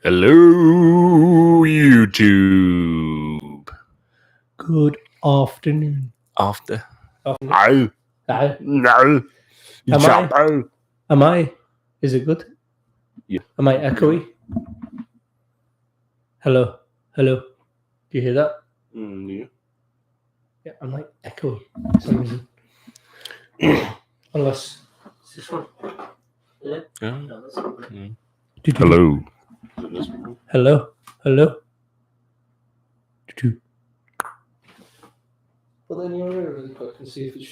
Hello, YouTube. Good afternoon. After. Afternoon. No. Am I? Is it good? Yeah. Am I echoey? Hello. Do you hear that? Yeah. Yeah, I'm like echoey for some reason. Unless it's this one. Hello. Yeah. No, that's not good. Mm. Hello. Well, then you're really quick and see if it's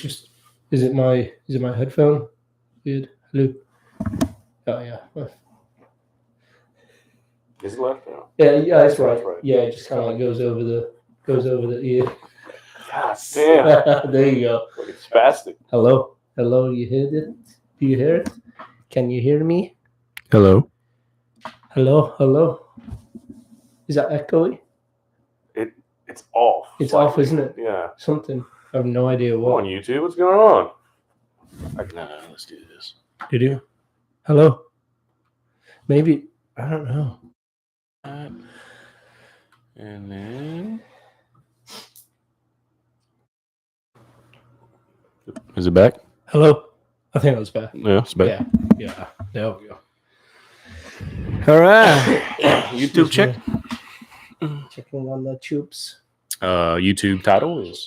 just is it my headphone? Weird. Hello. Oh yeah. Is it left now? Yeah, it's right. Yeah, it just kind of like goes over the ear. God damn. There you go. It's spastic. Hello. You hear it? Do you hear it? Can you hear me? Hello. Is that echoey? It's off. It's off, isn't it? Yeah. Something. I have no idea Come what. on, YouTube. What's going on? No, let's do this. Did you? Hello. Maybe. I don't know. And then. Is it back? Hello. I think that's back. Yeah, it's back. Yeah. There we go. All right. YouTube check. Checking on the tubes. YouTube title is.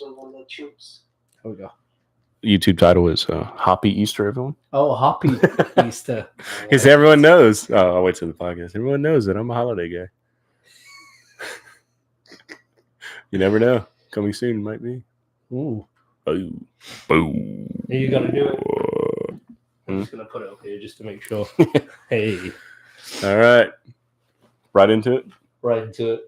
There we go. YouTube title is Hoppy Easter, everyone. Oh, Hoppy Easter. Because everyone knows. Oh, I'll wait till the podcast. Everyone knows that I'm a holiday guy. You never know. Coming soon might be. Ooh. Boom. Boom. You got to do it. I'm just going to put it up here just to make sure. Hey. All right. Right into it. Right into it.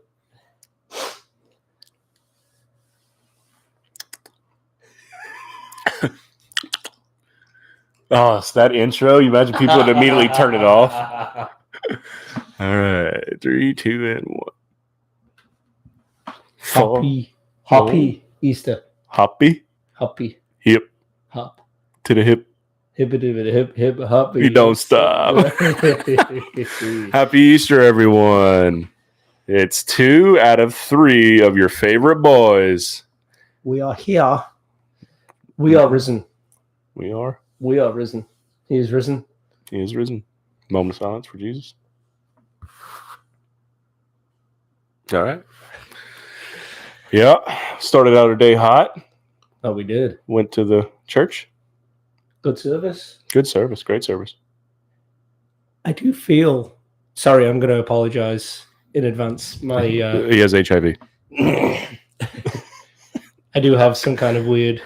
Oh, it's that intro. You imagine people would immediately turn it off. All right. 3, 2, and 1. Hoppy Easter. Hoppy. Hip. Hop. To the hip. Hip. Hoppy. You don't stop. Happy Easter, everyone. It's 2 out of 3 of your favorite boys. We are here. We are risen. We are risen. He is risen. He is risen. Moment of silence for Jesus. All right. Yeah. Started out our day hot. Oh, we did. Went to the church. Good service. Good service. Great service. I do feel... Sorry, I'm going to apologize in advance. He has HIV. I do have some kind of weird...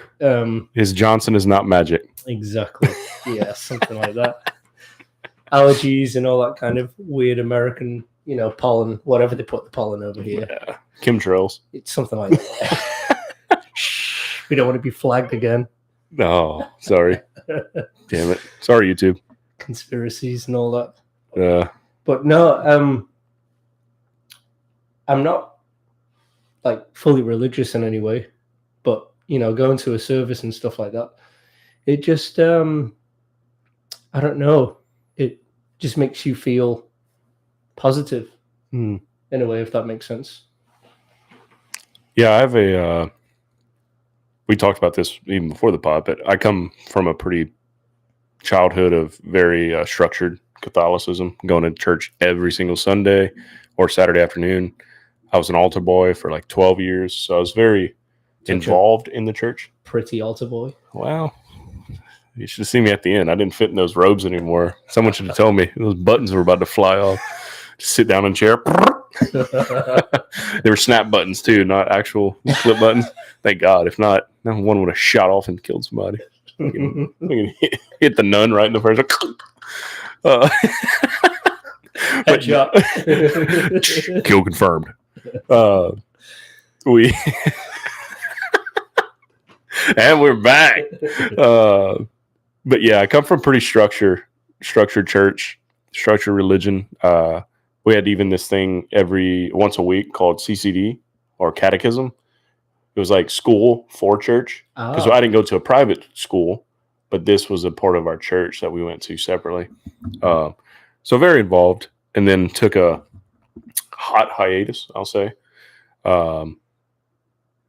His Johnson is not magic. Exactly. Yeah, something like that. Allergies and all that kind of weird American, pollen, whatever they put the pollen over here. Yeah. Chemtrails. It's something like that. Shh, we don't want to be flagged again. No, sorry. Damn it. Sorry, YouTube. Conspiracies and all that. Yeah. But no, I'm not like fully religious in any way, but going to a service and stuff like that, it just I don't know, it just makes you feel positive in a way, if that makes sense. Yeah, I have we talked about this even before the pod, but I come from a pretty childhood of very structured Catholicism, going to church every single Sunday or Saturday afternoon. I was an altar boy for like 12 years, so I was very involved in the church. Pretty altar boy. Wow. You should have seen me at the end. I didn't fit in those robes anymore. Someone should have told me. Those buttons were about to fly off. Just sit down in a chair. They were snap buttons too, not actual flip buttons. Thank God. If not, no one would have shot off and killed somebody. Hit the nun right in the first. Kill confirmed. And we're back. But yeah, I come from pretty structured church, structured religion. We had even this thing once a week called CCD or catechism. It was like school for church, because I didn't go to a private school, but this was a part of our church that we went to separately. So very involved. and then took a hot hiatus, I'll say. Kind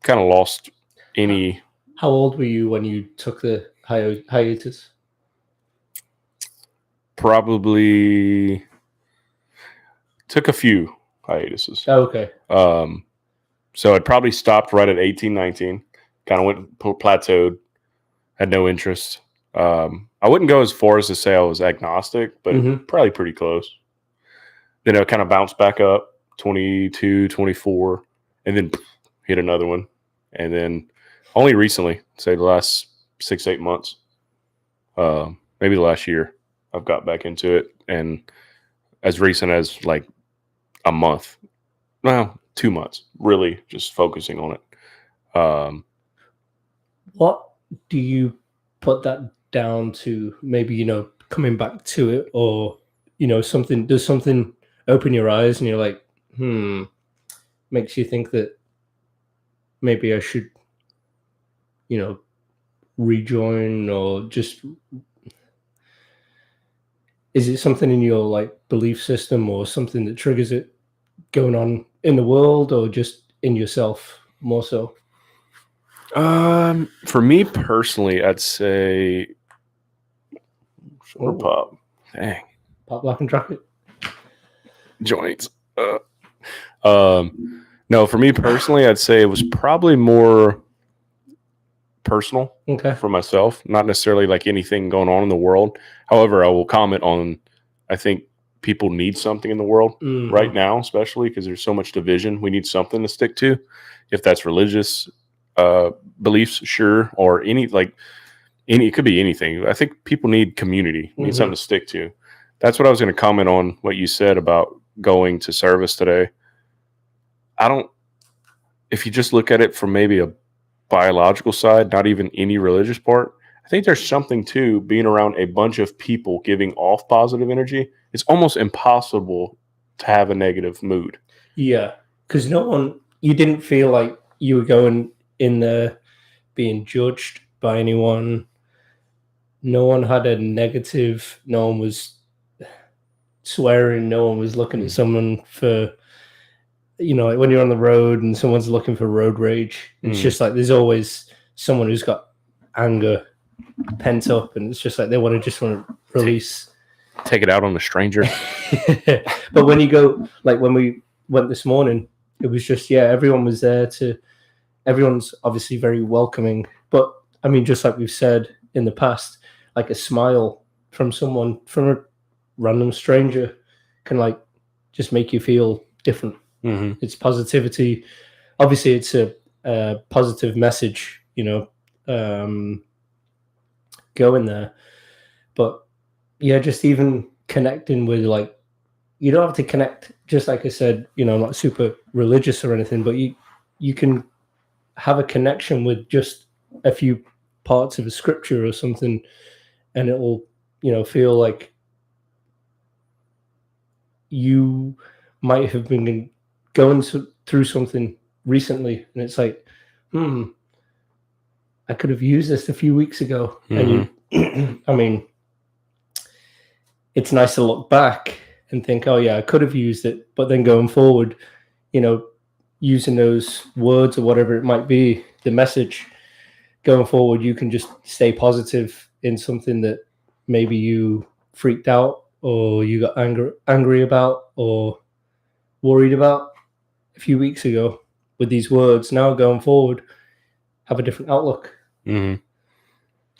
of lost any. How old were you when you took the hiatus? Probably took a few hiatuses. Oh, okay. So I'd probably stopped right at 18, 19. Kind of went plateaued. Had no interest. I wouldn't go as far as to say I was agnostic, but probably pretty close. Then I kind of bounced back up, 22, 24, and then hit another one. And then only recently, say the last 6-8 months, maybe the last year, I've got back into it. And as recent as like a month, well, 2 months, really just focusing on it. What do you put that down to? Maybe, coming back to it, or, does something open your eyes and you're like, makes you think that maybe I should, rejoin, or just, is it something in your like belief system or something that triggers it going on in the world, or just in yourself more so? For me personally, I'd say pop. Dang. Pop, lock, and drop it. Joints. No, for me personally, I'd say it was probably more personal for myself, not necessarily like anything going on in the world. However, I will comment on, I think people need something in the world right now, especially because there's so much division. We need something to stick to. If that's religious beliefs, sure, or it could be anything. I think people need community, need something to stick to. That's what I was going to comment on, what you said about going to service today. If you just look at it from maybe a biological side, not even any religious part, I think there's something to being around a bunch of people giving off positive energy. It's almost impossible to have a negative mood. Yeah, because you didn't feel like you were going in there being judged by anyone. No one had a negative. No one was swearing. No one was looking at someone for, when you're on the road and someone's looking for road rage. It's just like there's always someone who's got anger pent up, and it's just like they want to release. Take it out on a stranger. But when you go, like when we went this morning, it was just, everyone was there everyone's obviously very welcoming. But I mean, just like we've said in the past, like a smile from a random stranger can like just make you feel different. It's positivity. Obviously, it's a positive message, going there. But just even connecting with, like, you don't have to connect, just like I said, not super religious or anything, but you can have a connection with just a few parts of a scripture or something, and it will, feel like you might have been going through something recently, and it's like, I could have used this a few weeks ago. And I mean, it's nice to look back and think, oh yeah, I could have used it. But then going forward, using those words or whatever it might be, the message going forward, you can just stay positive in something that maybe you freaked out or you got angry about or worried about a few weeks ago. With these words now going forward, have a different outlook. No,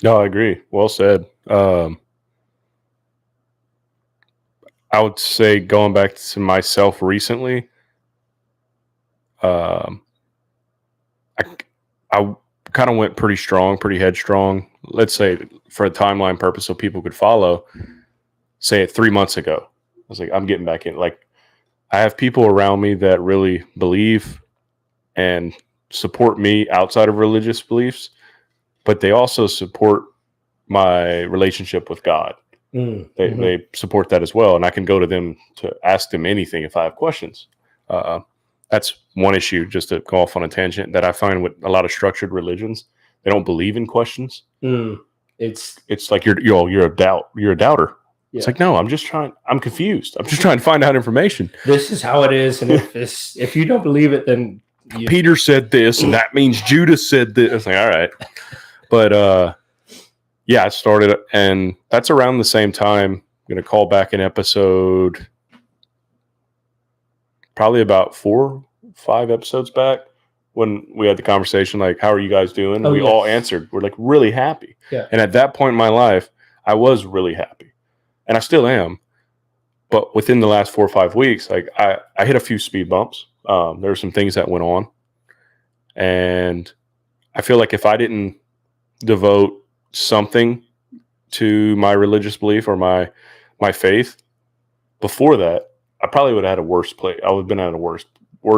I agree. Well said. I would say, going back to myself recently, I kind of went pretty strong, pretty headstrong. Let's say, for a timeline purpose, so people could follow. Say it 3 months ago, I was like, I'm getting back in. Like, I have people around me that really believe and support me outside of religious beliefs, but they also support my relationship with God. They support that as well, and I can go to them to ask them anything if I have questions. That's one issue, just to go off on a tangent, that I find with a lot of structured religions. They don't believe in questions. It's like you're a doubter. Yeah. It's like, no, I'm confused. I'm just trying to find out information. This is how it is. And if you don't believe it, then Peter said this, and that means Judas said this. It's like, all right. But yeah, I started, and that's around the same time. I'm going to call back an episode probably about 4-5 episodes back when we had the conversation, like, how are you guys doing? And we all answered. We're like really happy. Yeah. And at that point in my life, I was really happy. And I still am. But within the last 4 or 5 weeks, like I hit a few speed bumps. There were some things that went on. And I feel like if I didn't devote something to my religious belief or my faith before that, I probably would have had a worse play. I would have been at a worse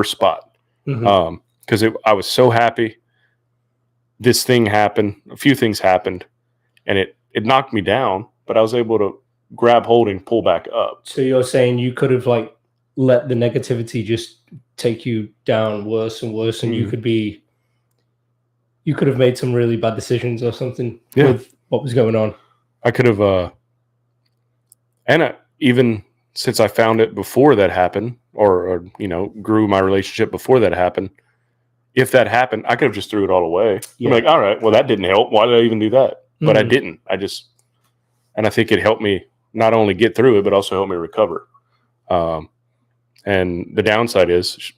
spot. Mm-hmm. Because I was so happy. This thing happened. A few things happened. And it knocked me down. But I was able to grab hold and pull back up. So you're saying you could have like let the negativity just take you down worse and worse, and you could have made some really bad decisions or something with what was going on. I could have, even since I found it before that happened, or grew my relationship before that happened. If that happened, I could have just threw it all away. Yeah. I'm like, all right, well, that didn't help. Why did I even do that? But I didn't. And I think it helped me not only get through it, but also helped me recover. And the downside is,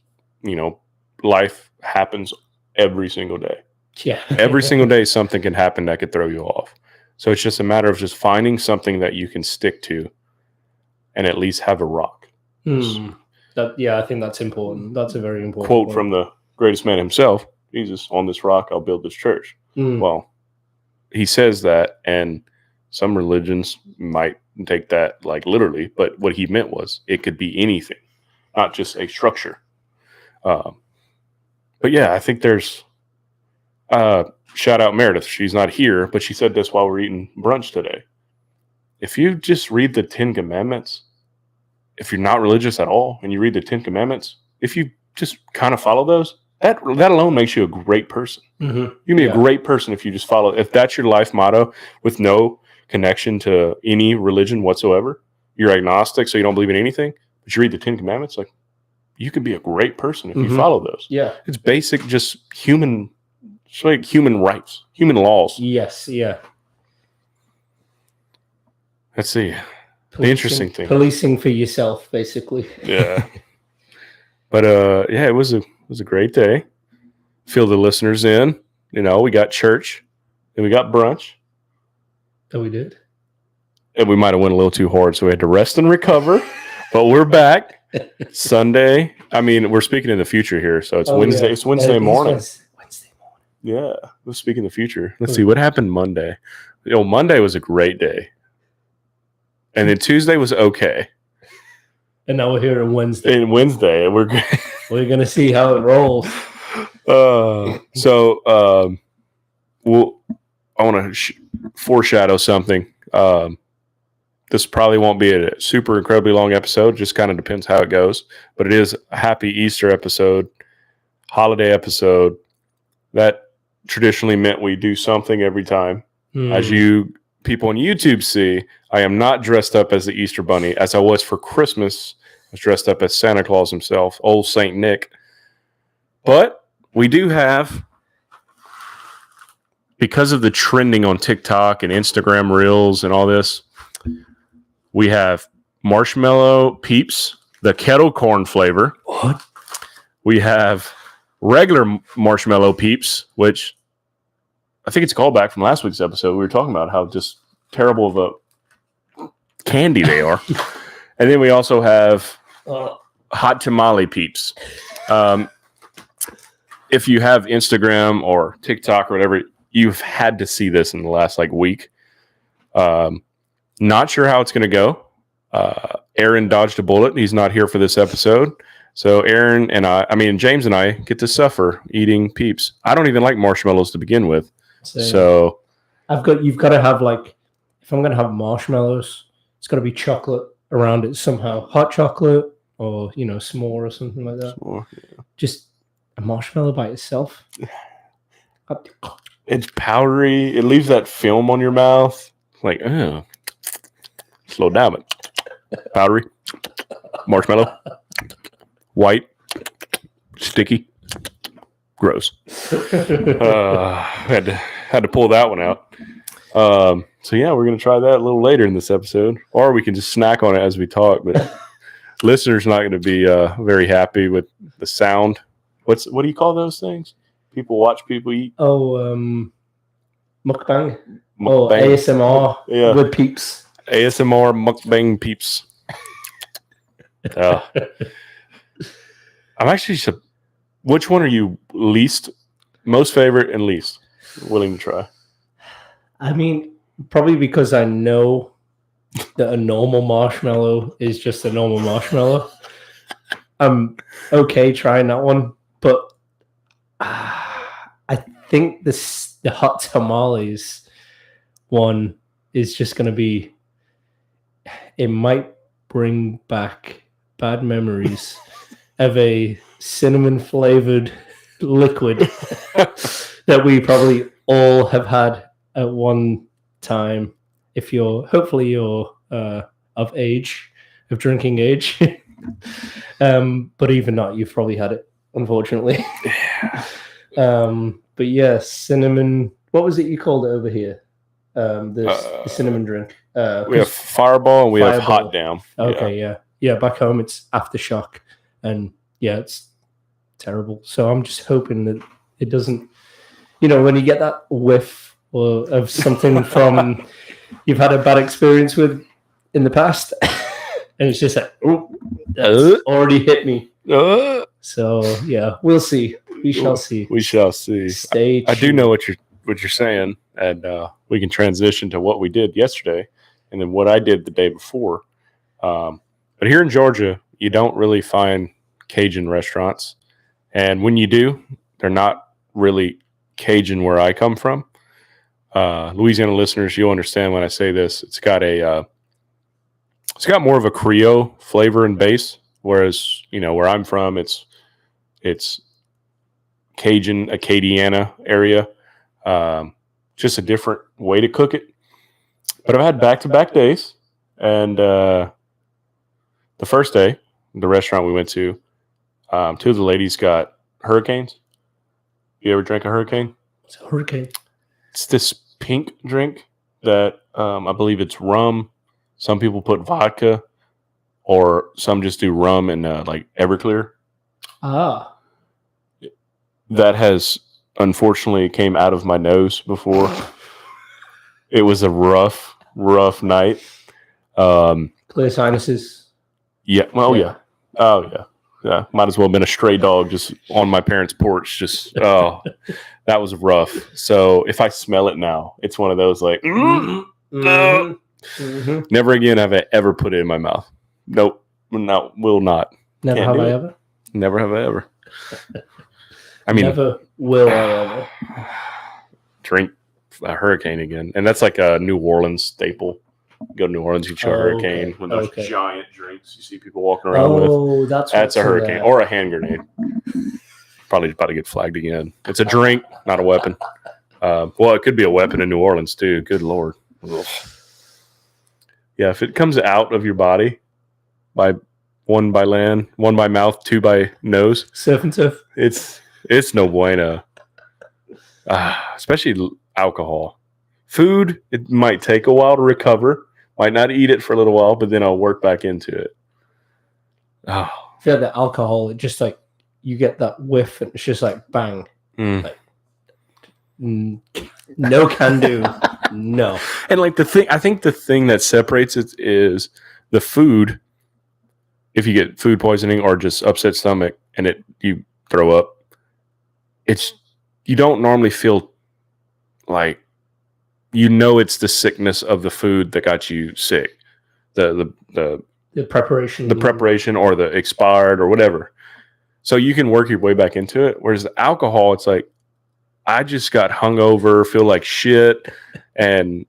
life happens every single day. Yeah. Every single day, something can happen that could throw you off. So it's just a matter of just finding something that you can stick to and at least have a rock. I think that's important. That's a very important quote point. From the greatest man himself, Jesus, on this rock, I'll build this church. Well, he says that, and some religions might take that like literally, but what he meant was it could be anything, not just a structure. But yeah, I think there's shout out Meredith. She's not here, but she said this while we're eating brunch today. If you just read the 10 Commandments, if you're not religious at all, and you read the 10 Commandments, if you just kind of follow those, that alone makes you a great person. You can be a great person if you just follow. If that's your life motto with no connection to any religion whatsoever, you're agnostic, so you don't believe in anything, but you read the 10 Commandments, like, you can be a great person if you follow those. Yeah. It's basic, just human rights, human laws. Yes, yeah. Let's see. The interesting thing. Policing for yourself, basically. Yeah. But yeah, it was a great day. Fill the listeners in. We got church, and we got brunch. Oh, we did? And we might have went a little too hard, so we had to rest and recover. But we're back. Sunday. I mean, we're speaking in the future here, so it's Wednesday. Yeah. It's Wednesday morning. Wednesday morning. Yeah, we're speaking in the future. Let's see what happened Monday. Monday was a great day, and then Tuesday was okay. And now we're here on Wednesday. And Wednesday, we're gonna see how it rolls. I want to foreshadow something. This probably won't be a super incredibly long episode. Just kind of depends how it goes. But it is a happy Easter episode, holiday episode. That traditionally meant we do something every time. As you people on YouTube see, I am not dressed up as the Easter Bunny as I was for Christmas. I was dressed up as Santa Claus himself, old Saint Nick. But we do have, because of the trending on TikTok and Instagram Reels and all this, we have marshmallow Peeps, the kettle corn flavor. What? We have regular marshmallow Peeps, which I think it's a callback from last week's episode. We were talking about how just terrible of a candy they are. And then we also have hot tamale Peeps. If you have Instagram or TikTok or whatever, you've had to see this in the last week. Not sure how it's going to go. Aaron dodged a bullet. He's not here for this episode. So Aaron and James and I get to suffer eating Peeps. I don't even like marshmallows to begin with. So you've got to have if I'm going to have marshmallows, it's got to be chocolate around it somehow. Hot chocolate or, s'more or something like that. S'more, yeah. Just a marshmallow by itself. It's powdery. It leaves that film on your mouth. Slow down, but powdery, marshmallow, white, sticky, gross. Had to pull that one out. So yeah, we're gonna try that a little later in this episode, or we can just snack on it as we talk. But listeners not going to be very happy with the sound. What do you call those things? People watch people eat. Oh, mukbang. Oh, ASMR with peeps. ASMR mukbang peeps. I'm actually. Which one are you most favorite and least willing to try? I mean, probably because I know that a normal marshmallow is just a normal marshmallow. I'm okay trying that one, but I think the hot tamales one is just going to be. It might bring back bad memories of a cinnamon flavored liquid that we probably all have had at one time. If hopefully you're of drinking age, but even not, you've probably had it, unfortunately. But yeah, cinnamon. What was it you called it over here? The cinnamon drink. We have Fireball and we have Hot Damn. Okay, yeah. Back home it's Aftershock, and yeah, it's terrible. So I'm just hoping that it doesn't. When you get that whiff of something from you've had a bad experience with in the past, and it's just like, oh, that's already hit me. So yeah, we'll see. We shall see. We shall see. Stay tuned. I do know what you're saying, and we can transition to what we did yesterday, and then what I did the day before. But here in Georgia, you don't really find Cajun restaurants, and when you do, they're not really Cajun where I come from. Louisiana listeners, you'll understand when I say this. It's got more of a Creole flavor and base, whereas where I'm from, it's Cajun, Acadiana area. Just a different way to cook it. But I've had back-to-back days, and the first day, the restaurant we went to, two of the ladies got hurricanes. You ever drank a hurricane? It's a hurricane. It's this pink drink that I believe it's rum. Some people put vodka, or some just do rum and like Everclear. Ah. That has unfortunately came out of my nose before. It was a rough night. Clear sinuses. Yeah. Well, yeah. Oh, yeah. Yeah. Might as well have been a stray dog just on my parents' porch. Just, that was rough. So if I smell it now, it's one of those like, no. Mm-hmm. Never again have I ever put it in my mouth. Nope. No, will not. Never have I ever. Never have I ever. I mean, never will I ever drink a hurricane again. And that's like a New Orleans staple. You go to New Orleans, you try a hurricane with those giant drinks you see people walking around with. Oh, that's a hurricane or a hand grenade. Probably about to get flagged again. It's a drink, not a weapon. Well, it could be a weapon in New Orleans too. Good Lord. Ugh. Yeah, if it comes out of your body by one by land, one by mouth, two by nose, surf and turf. It's no bueno. Especially alcohol. Food, it might take a while to recover. Might not eat it for a little while, but then I'll work back into it. I feel the alcohol, it just like you get that whiff and it's just like bang. Like, no can do. No. And like I think the thing that separates it is the food. If you get food poisoning or just upset stomach and you throw up, you don't normally feel like it's the sickness of the food that got you sick. The preparation or the expired or whatever. So you can work your way back into it. Whereas the alcohol, it's like, I just got hungover, feel like shit. And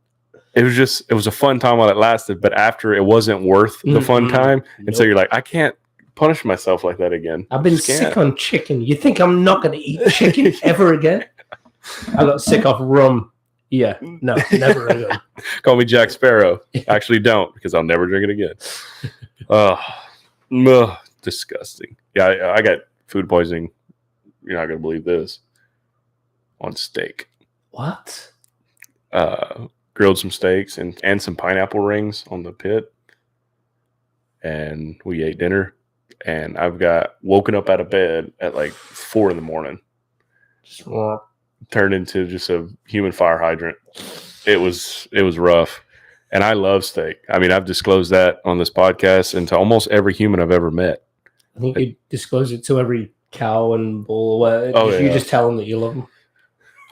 it was a fun time while it lasted. But after, it wasn't worth the fun time. And so you're like, I can't punish myself like that again. I've been sick on chicken. You think I'm not going to eat chicken ever again? I got sick off rum. Yeah, no, never again. Call me Jack Sparrow. Actually, don't, because I'll never drink it again. Disgusting. Yeah, I got food poisoning. You're not going to believe this. On steak. What? Grilled some steaks and some pineapple rings on the pit. And we ate dinner. And I've got woken up out of bed at like 4 a.m. Just turned into just a human fire hydrant. It was rough. And I love steak. I mean, I've disclosed that on this podcast and to almost every human I've ever met. I think you disclose it to every cow and bull. You just tell them that you love them.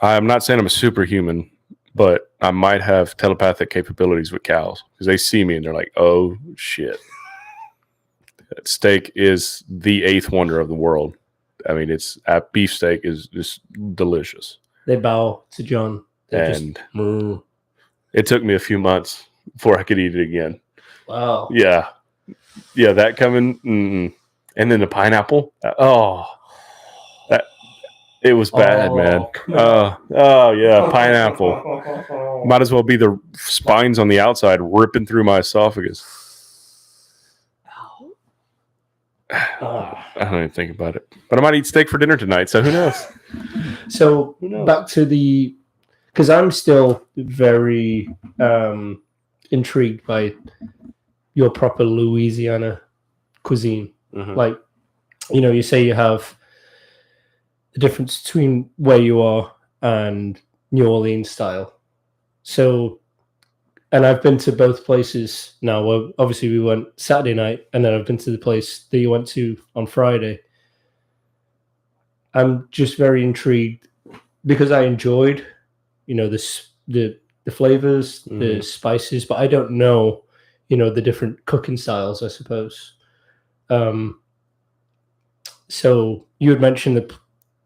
I'm not saying I'm a superhuman, but I might have telepathic capabilities with cows because they see me and they're like, oh, shit. Steak is the 8th wonder of the world. I mean, beef steak is just delicious. They bow to John. It took me a few months before I could eat it again. Wow. Yeah, that coming. And then the pineapple. It was bad, man. Yeah, pineapple. Might as well be the spines on the outside ripping through my esophagus. I don't even think about it. But I might eat steak for dinner tonight, so who knows? So back to because I'm still very intrigued by your proper Louisiana cuisine. Mm-hmm. Like, you say you have the difference between where you are and New Orleans style. So, and I've been to both places now. Well, obviously we went Saturday night, and then I've been to the place that you went to on Friday. I'm just very intrigued because I enjoyed, the flavors, mm-hmm. the spices, but I don't know, the different cooking styles, I suppose. So you had mentioned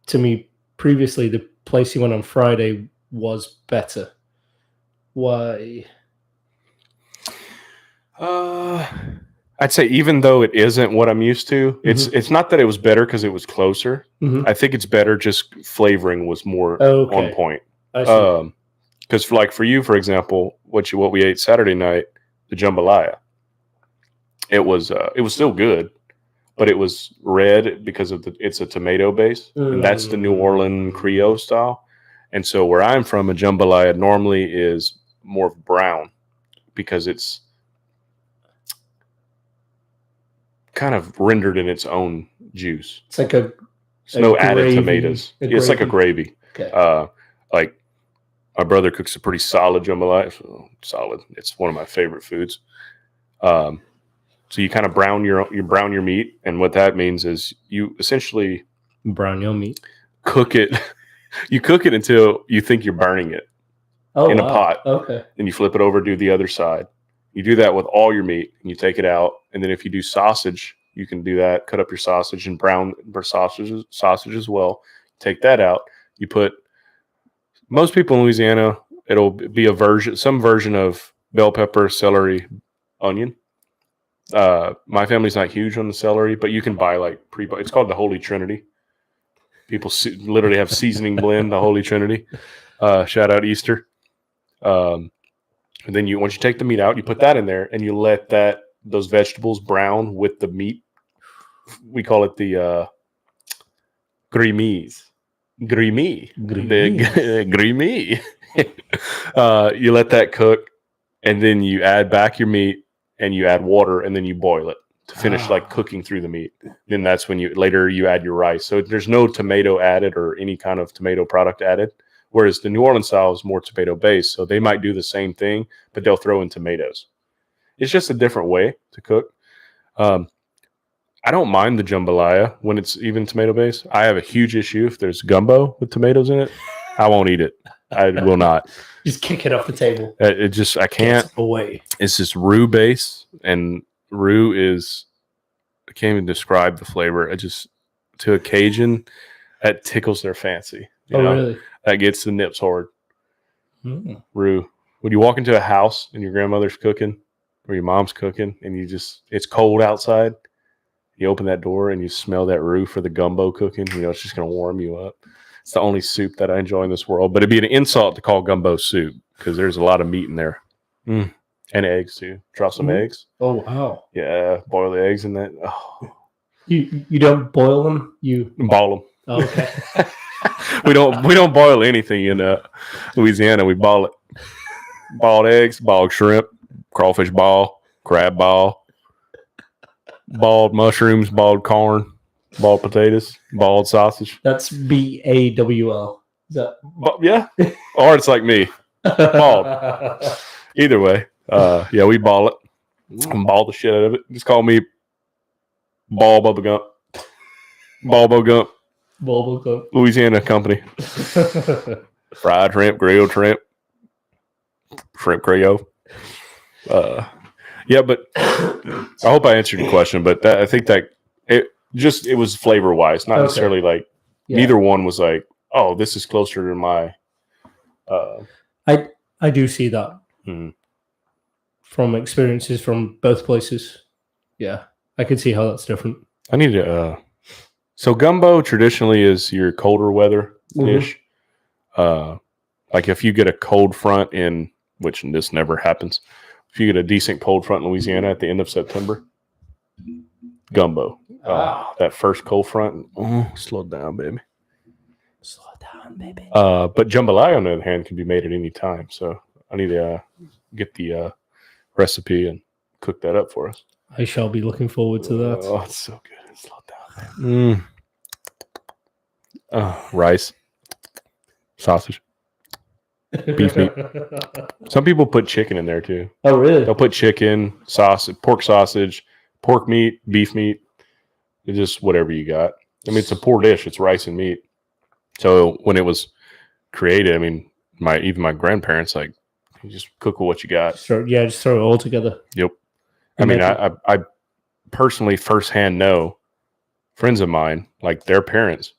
to me previously the place you went on Friday was better. Why? I'd say even though it isn't what I'm used to, mm-hmm. it's not that it was better because it was closer. Mm-hmm. I think it's better just flavoring was more on point. Because for you, for example, what we ate Saturday night, the jambalaya, it was still good, but it was red because it's a tomato base, and that's the New Orleans Creole style. And so where I'm from, a jambalaya normally is more brown because it's kind of rendered in its own juice. It's like no added tomatoes. It's like a gravy. Okay. Like my brother cooks a pretty solid jambalaya. Solid. It's one of my favorite foods. So you kind of brown your meat, and what that means is you essentially brown your meat. Cook it. You cook it until you think you're burning it in a pot. Okay. Then you flip it over, do the other side. You do that with all your meat, and you take it out. And then if you do sausage, you can do that. Cut up your sausage and brown sausage as well. Take that out. You put most people in Louisiana, it'll be some version of bell pepper, celery, onion. My family's not huge on the celery, but you can buy it's called the Holy Trinity. People literally have seasoning blend, the Holy Trinity. Shout out Easter. And then once you take the meat out, you put that in there and you let those vegetables brown with the meat. We call it the grimise. Grimy. Grimy. You let that cook, and then you add back your meat and you add water, and then you boil it to finish cooking through the meat. Then that's when later you add your rice. So there's no tomato added or any kind of tomato product added. Whereas the New Orleans style is more tomato based. So they might do the same thing, but they'll throw in tomatoes. It's just a different way to cook. I don't mind the jambalaya when it's even tomato based. I have a huge issue if there's gumbo with tomatoes in it. I won't eat it. I will not. Just kick it off the table. I can't. Get away. It's just roux base, and roux is, I can't even describe the flavor. To a Cajun, that tickles their fancy. You know? Really? That gets the nips hard. Roux. When you walk into a house and your grandmother's cooking or your mom's cooking and it's cold outside, you open that door and you smell that roux for the gumbo cooking, it's just going to warm you up. It's the only soup that I enjoy in this world. But it'd be an insult to call gumbo soup because there's a lot of meat in there. And eggs too. Drop some eggs. Oh wow! Yeah, boil the eggs in that. Oh. You don't boil them. You Ball them. Oh, okay. we don't boil anything in Louisiana. We ball it. Balled eggs, balled shrimp, crawfish ball, crab ball, balled mushrooms, balled corn, balled potatoes, balled sausage. That's BAWL. Is that? Yeah, or it's like me, bald. Either way, yeah, we ball it. Ball the shit out of it. Just call me Ball Bubba Gump. Ball Bubba Gump. Bubba Gump. Louisiana company. Fried shrimp, grilled shrimp, shrimp creole. Yeah, but I hope I answered your question. But I think that it was flavor wise, not necessarily like neither one was like, oh, this is closer to my. I do see that from experiences from both places. Yeah, I can see how that's different. I need to. So gumbo traditionally is your colder weather dish. Like if you get a cold front in, which this never happens, if you get a decent cold front in Louisiana at the end of September, gumbo. That first cold front. Slow down, baby. Slow down, baby. But jambalaya, on the other hand, can be made at any time. So I need to get the recipe and cook that up for us. I shall be looking forward to that. Oh, it's so good. Slow down, man. Rice, sausage, beef meat. Some people put chicken in there too. Oh, really? They'll put chicken, sausage, pork sausage, pork meat, beef meat. It's just whatever you got. I mean, it's a poor dish. It's rice and meat. So when it was created, I mean, even my grandparents, like, you just cook with what you got. Just throw it all together. Yep. I mean, I personally firsthand know friends of mine, like their parents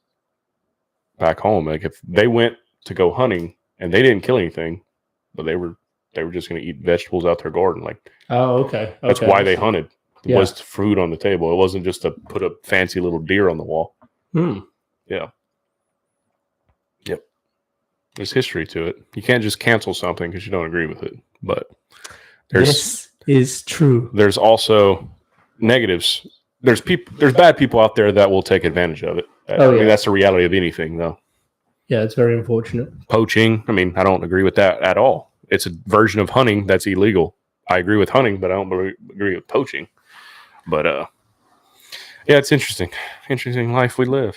back home, like if they went to go hunting and they didn't kill anything, but they were just going to eat vegetables out their garden. Like, oh, okay. That's why they hunted. Was food on the table. It wasn't just to put a fancy little deer on the wall. Yeah. Yep. There's history to it. You can't just cancel something because you don't agree with it. But this is true. There's also negatives. There's bad people out there that will take advantage of it. I mean, that's the reality of anything, though. Yeah, it's very unfortunate. Poaching. I mean, I don't agree with that at all. It's a version of hunting that's illegal. I agree with hunting, but I don't agree with poaching. But yeah, it's interesting. Interesting life we live.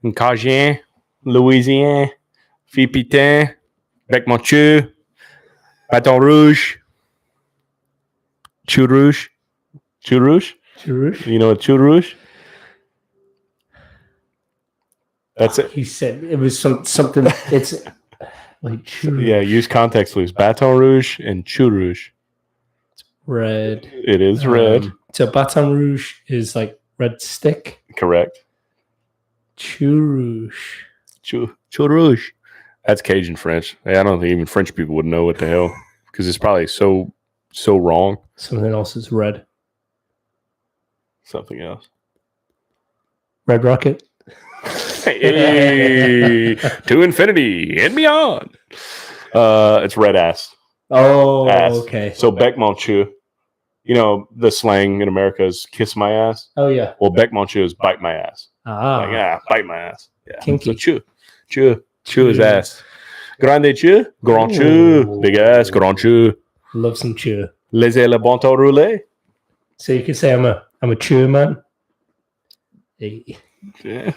In Cajun, Louisiana, Fipitin, Bec-Moncheux, Baton Rouge, Chou Rouge. Chou Rouge? Chou Rouge? You know what Chou Rouge? That's it. He said it was something. It's like Chou Rouge. Yeah, use context clues. Baton Rouge and Chou Rouge. Red. It is red. So Baton Rouge is like red stick. Correct. Chou Rouge. Chou Rouge. That's Cajun French. I don't think even French people would know what the hell because it's probably so wrong. Something else is red. Something else. Red Rocket. Hey, to infinity and beyond. It's red ass. Oh, ass. Okay. So Bec-Moncheux, you know, the slang in America is kiss my ass. Oh, yeah. Well, Bec-Moncheux is bite my ass. Like, bite my ass. Yeah. Kinky. So chew his ass. Grande chew, grand chew, big ass, grand chew. Love some chew. Laissez le bon temps rouler. So you can say I'm a chew man. Hey. Yeah.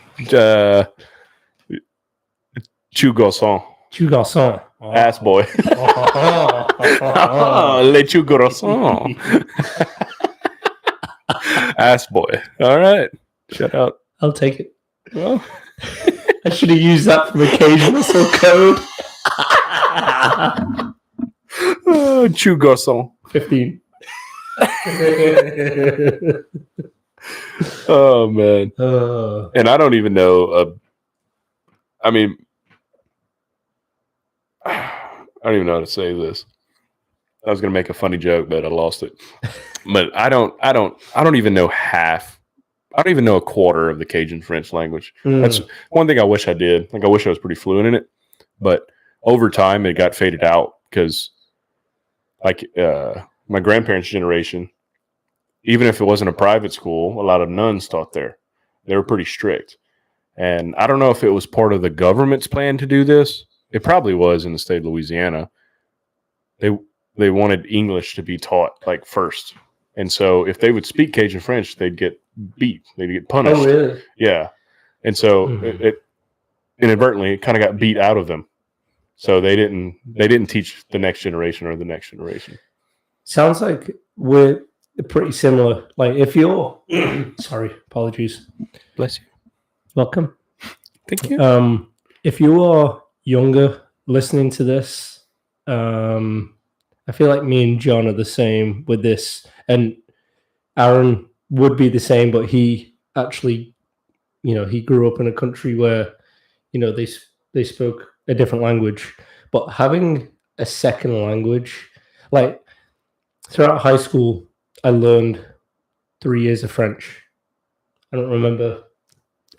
Chew garçon. Chew garçon. Ass boy. Le chew garçon. Ass boy. All right. Shut out. I'll take it. Well, I should have used that from Occasion Muscle Code. Chew garçon. 15. Oh, man. And I don't even know. I mean, I don't even know how to say this. I was going to make a funny joke, but I lost it. But I don't even know half I don't even know a quarter of the Cajun French language. Mm. That's one thing I wish I did. Like I wish I was pretty fluent in it, but over time it got faded out because, like, my grandparents' generation, even if it wasn't a private school, a lot of nuns taught there. They were pretty strict, and I don't know if it was part of the government's plan to do this. It probably was in the state of Louisiana. They wanted English to be taught like first. And so if they would speak Cajun French, they'd get beat. They'd get punished. Oh, really? Yeah. And so it inadvertently kind of got beat out of them. So they didn't teach the next generation or the next generation. Sounds like we're pretty similar. Like if you're sorry, apologies. Bless you. Welcome. Thank you. If you are younger listening to this, I feel like me and John are the same with this, and Aaron would be the same, but he actually, he grew up in a country where, they spoke a different language. But having a second language, like throughout high school, I learned 3 years of French. I don't remember.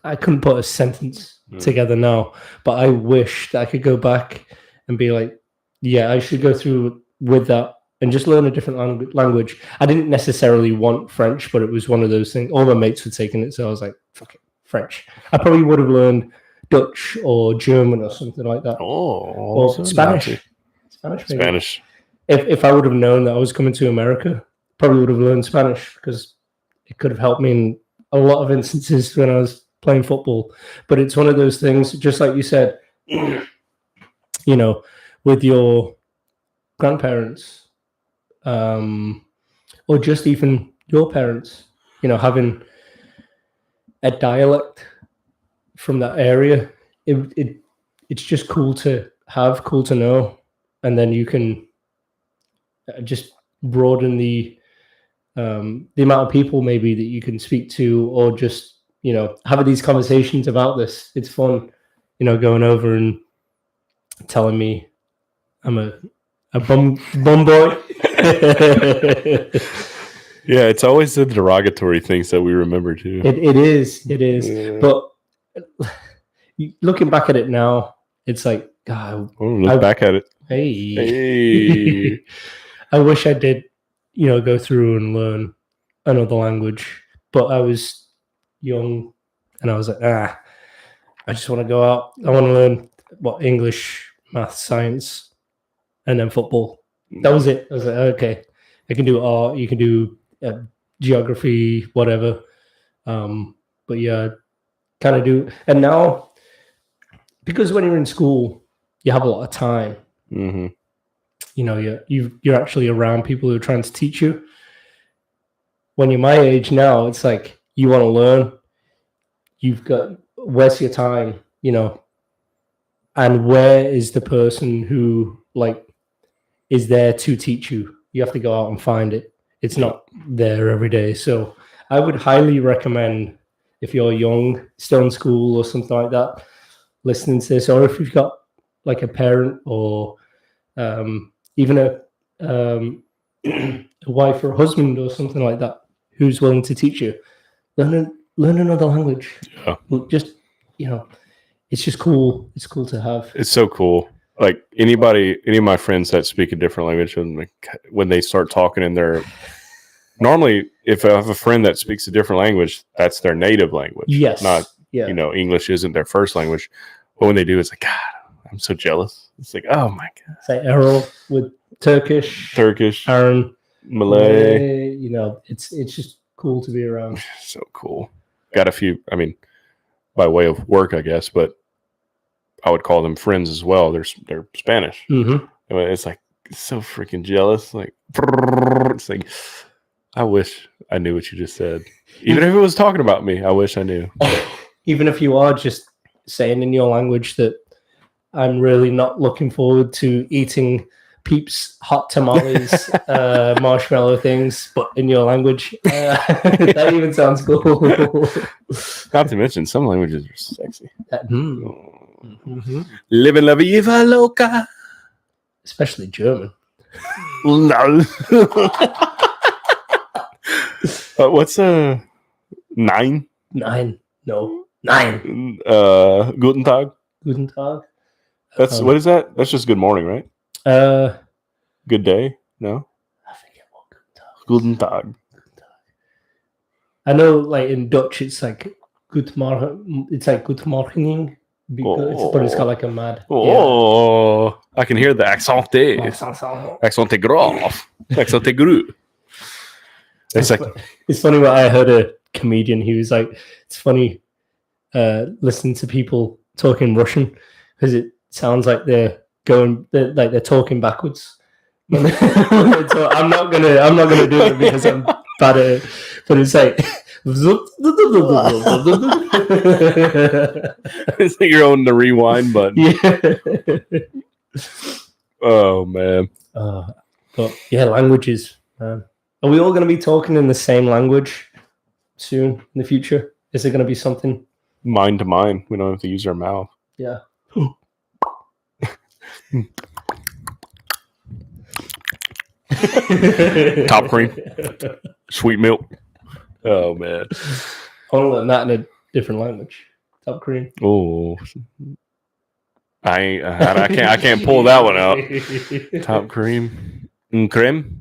I couldn't put a sentence together now, but I wish that I could go back and be like, yeah, I should go through with that and just learn a different language. I didn't necessarily want French, but it was one of those things. All my mates were taking it, so I was like, fuck it, French. I probably would have learned Dutch or German or something like that. Or Spanish. Spanish. If I would have known that I was coming to America, probably would have learned Spanish because it could have helped me in a lot of instances when I was playing football. But it's one of those things, just like you said, with your grandparents, or just even your parents, having a dialect from that area, it's just cool to have, cool to know, and then you can just broaden the amount of people maybe that you can speak to, or just having these conversations about this. It's fun, going over and telling me I'm a bum boy. Yeah, it's always the derogatory things that we remember too. It is. Yeah. But looking back at it now, it's like, God. Look back at it. Hey. I wish I did, go through and learn another language. But I was young and I was like, I just want to go out. I want to learn English, math, science, and then football. That was it. I was like, okay, I can do art, you can do geography, whatever. But yeah, kind of do. And now, because when you're in school, you have a lot of time. Mm-hmm. You're actually around people who are trying to teach you. When you're my age now, it's like you want to learn. You've got, where's your time? And where is the person who is there to teach you? You have to go out and find it. It's not there every day. So I would highly recommend, if you're young, still in school or something like that, listening to this, or if you've got a parent or even a wife or a husband or something like that who's willing to teach you, learn another language. Yeah. Just, it's just cool. It's cool to have. It's so cool. Like any of my friends that speak a different language, and when they start talking in their, normally if I have a friend that speaks a different language, that's their native language. Yes. Not, English isn't their first language. But when they do, it's like, God, I'm so jealous. It's like, oh my God. Say Errol with Turkish, Aaron, Malay. It's just cool to be around. So cool. Got a few, by way of work, I guess, but I would call them friends as well. They're Spanish. Mm-hmm. It's like so freaking jealous. Like it's like I wish I knew what you just said. Even if it was talking about me, I wish I knew. Even if you are just saying in your language that I'm really not looking forward to eating Peeps hot tamales, marshmallow things, but in your language, that even sounds cool. Not to mention, some languages are sexy. Mm-hmm. Living la vida loca. Especially German. No. What's Nine. No. 9. Guten Tag. Guten Tag. That's what is that? That's just good morning, right? Good day. No. I forget what Guten Tag. Guten Tag. I know, like in Dutch, it's like Good Morgen. It's like Good Morning, but it's got like a mad. Oh, I can hear the accent. Accent grave. Accent gru. It's funny what I heard a comedian. He was like, it's funny listening to people talking Russian because it sounds like they're talking backwards. I'm not gonna do it because I'm bad at it. But it's like it's like you're on the rewind button. Yeah. Oh man. But yeah, languages, man. Are we all going to be talking in the same language soon in the future? Is there going to be something mind to mind? We don't have to use our mouth. Yeah. Top cream, sweet milk. Oh man, I want to learn that in a different language. Top cream. Oh, I can't pull that one out. Top cream, creme.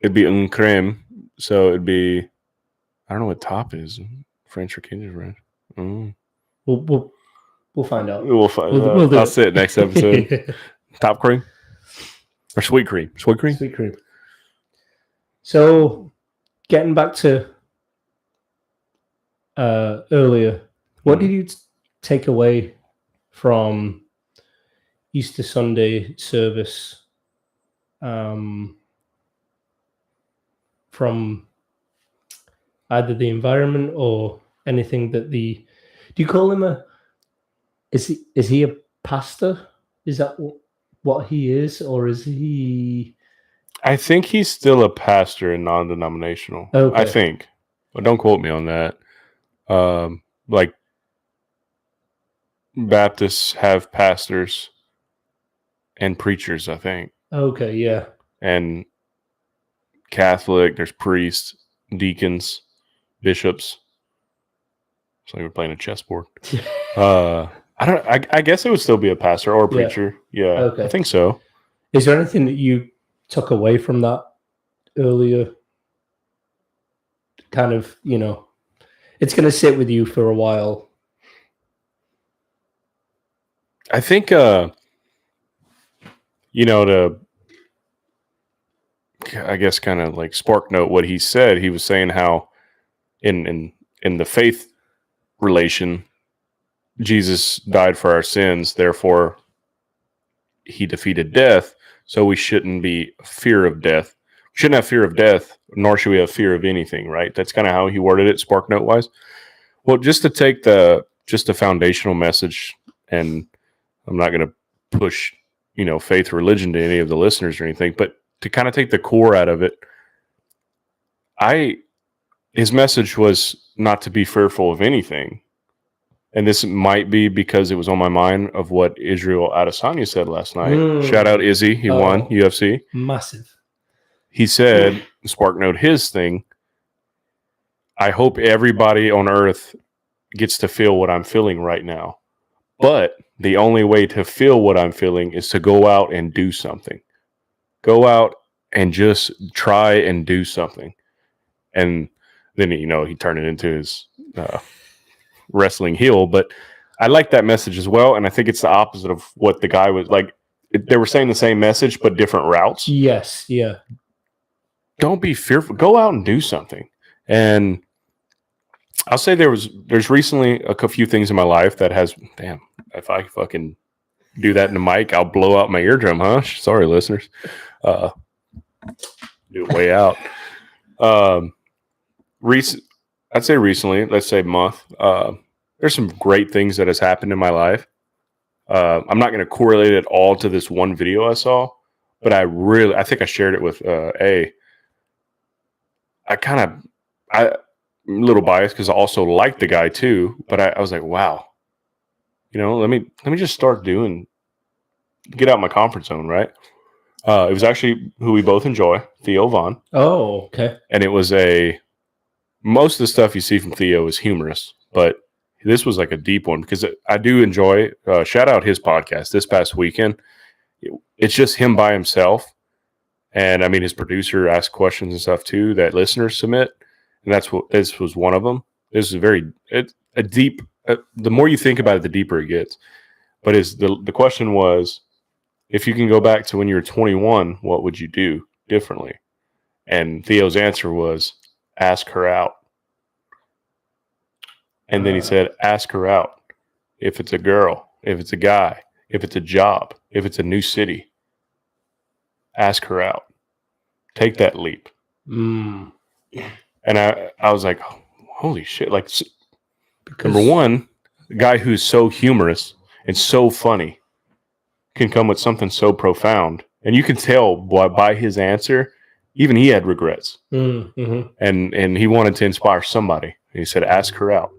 It'd be creme, so it'd be. I don't know what top is. French or Cajun French. We'll find out. We'll find out. I'll say it next episode. Top cream or sweet cream? Sweet cream. Sweet cream. So, getting back to earlier, what did you take away from Easter Sunday service? From either the environment or anything that do you call him is he a pastor? Is that what he is, or is he? I think he's still a pastor and non-denominational. Okay. I think, but don't quote me on that. Like Baptists have pastors and preachers, I think. Okay, yeah. And Catholic, there's priests, deacons, bishops. It's like we're playing a chessboard. I guess it would still be a pastor or a preacher. Yeah. Okay. I think so. Is there anything that you took away from that earlier? Kind of, it's going to sit with you for a while. I think, I guess kind of like spark note what he said. He was saying how in the faith relation, Jesus died for our sins, therefore he defeated death, so we shouldn't be fear of death. We shouldn't have fear of death, nor should we have fear of anything, right? That's kind of how he worded it, spark note wise. Well, just to take the foundational message, and I'm not going to push, faith or religion to any of the listeners or anything, but to kind of take the core out of it, his message was not to be fearful of anything. And this might be because it was on my mind of what Israel Adesanya said last night. Shout out Izzy. He won UFC. Massive. He said, spark note his thing, I hope everybody on earth gets to feel what I'm feeling right now. But the only way to feel what I'm feeling is to go out and do something. Go out and just try and do something. And then, he turned it into his wrestling heel. But I like that message as well. And I think it's the opposite of what the guy was like. They were saying the same message, but different routes. Yes. Yeah. Don't be fearful. Go out and do something. And I'll say there's recently a few things in my life that has, damn, if I fucking do that in the mic, I'll blow out my eardrum, huh? Sorry, listeners. Do it way out. I'd say recently, let's say month, there's some great things that has happened in my life. I'm not going to correlate it all to this one video I saw, but I think I shared it with A. I'm a little biased because I also like the guy too, but I was like, wow, let me just start get out my comfort zone, right? It was actually who we both enjoy, Theo Vaughn. Oh, okay. And it was a most of the stuff you see from Theo is humorous, but this was like a deep one because I do enjoy. Shout out his podcast this past weekend. It's just him by himself, and I mean his producer asks questions and stuff too that listeners submit, and this was one of them. This is a deep. The more you think about it, the deeper it gets. But the question was, if you can go back to when you were 21, what would you do differently? And Theo's answer was, ask her out. And then he said, ask her out. If it's a girl, if it's a guy, if it's a job, if it's a new city, ask her out. Take that leap. Mm. And I was like, holy shit. Like, number one, the guy who's so humorous and so funny can come with something so profound. And you can tell by his answer, even he had regrets. Mm-hmm. And he wanted to inspire somebody. And he said, ask her out.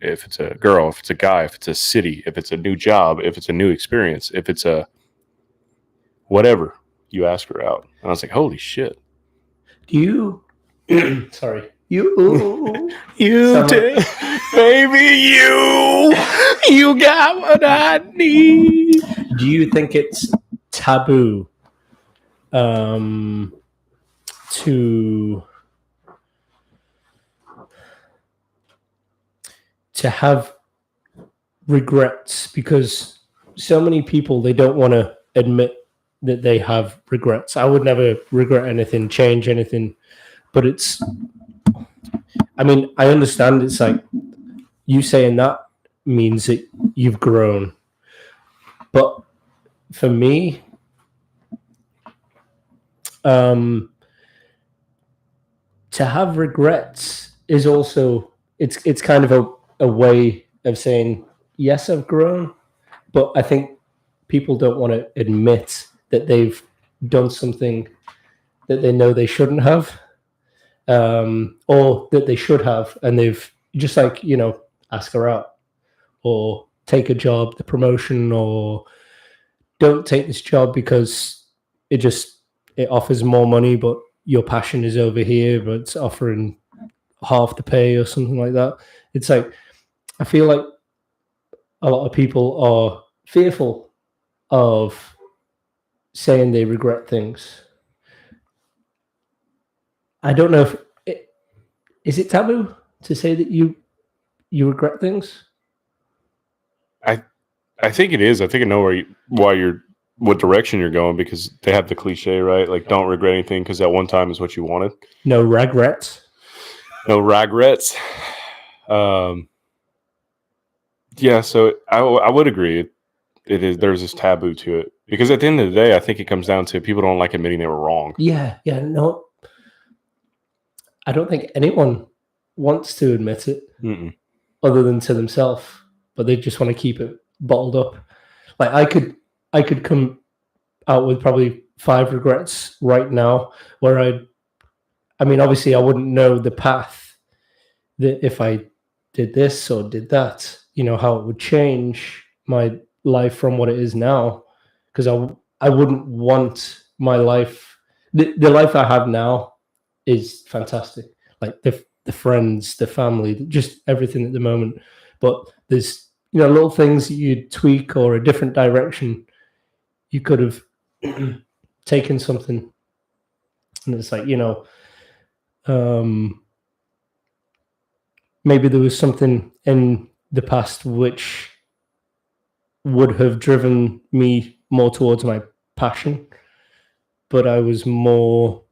If it's a girl, if it's a guy, if it's a city, if it's a new job, if it's a new experience, if it's a whatever, you ask her out. And I was like, holy shit. Do you sorry. You baby, you got what I need. Do you think it's taboo to have regrets? Because so many people, they don't want to admit that they have regrets. I would never regret anything, change anything, but I mean, I understand it's like you saying that means that you've grown. But for me, to have regrets is also, it's kind of a way of saying, yes, I've grown, but I think people don't want to admit that they've done something that they know they shouldn't have, or that they should have, and they've just like, ask her out, or take a job, the promotion, or don't take this job because it offers more money, but your passion is over here, but it's offering half the pay or something like that. It's like, I feel like a lot of people are fearful of saying they regret things. I don't know is it taboo to say that you regret things? I think it is. I think I know what direction you're going, because they have the cliche, right? Like, don't regret anything because that one time is what you wanted. No regrets. No regrets. Yeah, so I would agree. It is. There's this taboo to it, because at the end of the day, I think it comes down to people don't like admitting they were wrong. Yeah. No, I don't think anyone wants to admit it. Mm-mm. Other than to themselves, but they just want to keep it bottled up. Like I could come out with probably 5 regrets right now, where I mean, obviously I wouldn't know the path that if I did this or did that, how it would change my life from what it is now. Because I wouldn't want my life, the life I have now is fantastic. Like the friends, the family, just everything at the moment. But there's, little things you'd tweak, or a different direction. You could have taken something. And it's like, maybe there was something in the past which would have driven me more towards my passion. But I was more,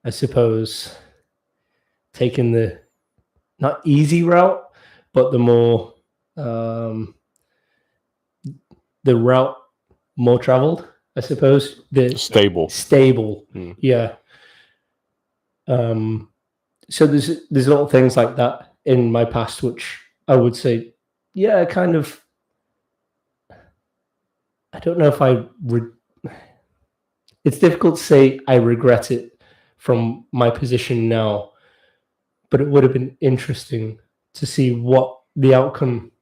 I suppose, taking the not easy route, but the more the route more traveled, I suppose. The Stable. Yeah. So there's little things like that in my past which I would say, yeah, kind of. I don't know if it's difficult to say I regret it from my position now, but it would have been interesting to see what the outcome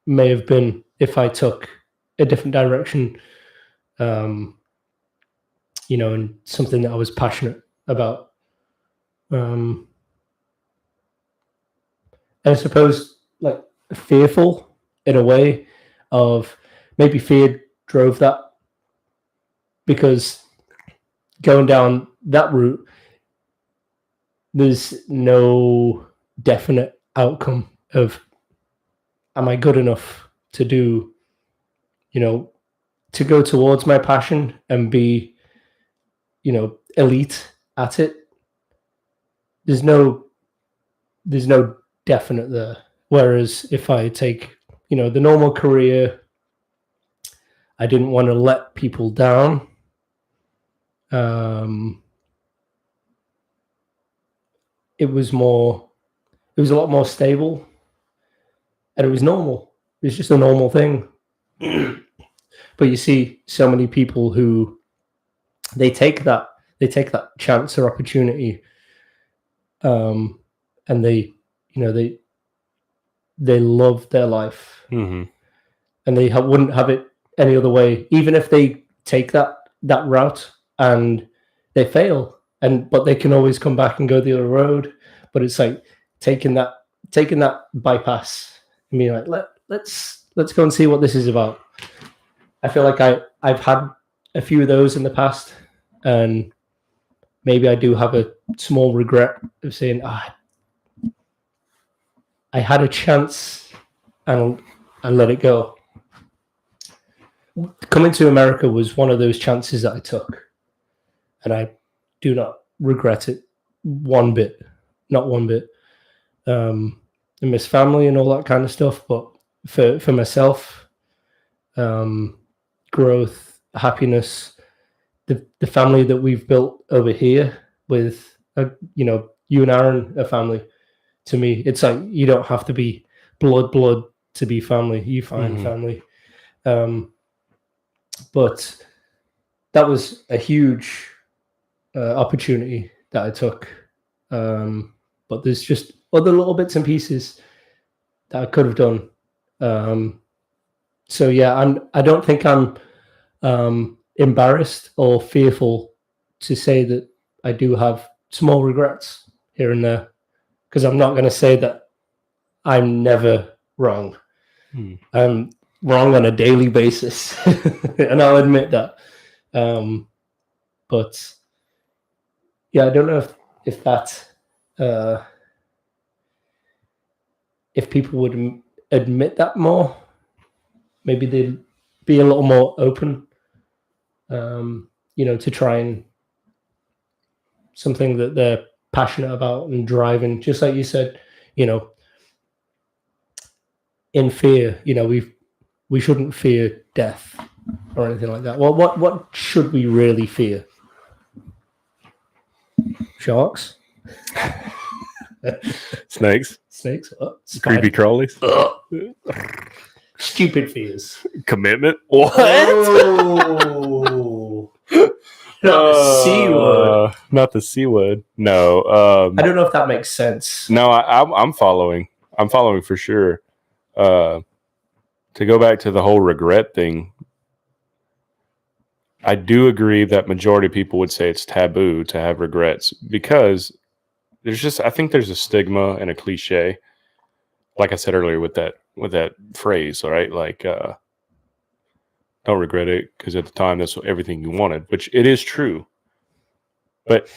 may have been if I took a different direction, and something that I was passionate about. And I suppose like fearful in a way of maybe fear drove that, because going down that route, there's no definite outcome of am I good enough to do, to go towards my passion and be, elite at it. There's no definite there. Whereas if I take, the normal career, I didn't want to let people down. It was a lot more stable, and it was normal. It was just a normal thing. But you see so many people who they take that chance or opportunity, and they love their life, Mm-hmm. and they wouldn't have it any other way. Even if they take that route and they fail, but they can always come back and go the other road. But it's like taking that bypass and being like, let's go and see what this is about. I feel like I've had a few of those in the past, and maybe I do have a small regret of saying, I had a chance and let it go. Coming to America was one of those chances that I took, and I do not regret it one bit, not one bit. I miss family and all that kind of stuff, but for myself, growth, happiness, the family that we've built over here with, you and Aaron are family. To me, it's like you don't have to be blood to be family. You find family. But that was a huge opportunity that I took. But there's just other little bits and pieces that I could have done. So yeah, I don't think I'm embarrassed or fearful to say that I do have small regrets here and there, because I'm not going to say that I'm never wrong. I'm wrong on a daily basis, and I'll admit that. But yeah, I don't know if that if people would admit that more, maybe they'd be a little more open, to try and something that they're passionate about and driving. Just like you said, in fear, we shouldn't fear death or anything like that. Well, what should we really fear? Sharks? Snakes? Spider. Creepy crawlies? Stupid fears. Commitment? What? Oh. Not the C word. Not the C word. No. I don't know if that makes sense. No, I'm following. I'm following for sure. To go back to the whole regret thing, I do agree that majority of people would say it's taboo to have regrets, because I think there's a stigma and a cliche, like I said earlier with that phrase, all right? Like, don't regret it, because at the time that's everything you wanted, which it is true. But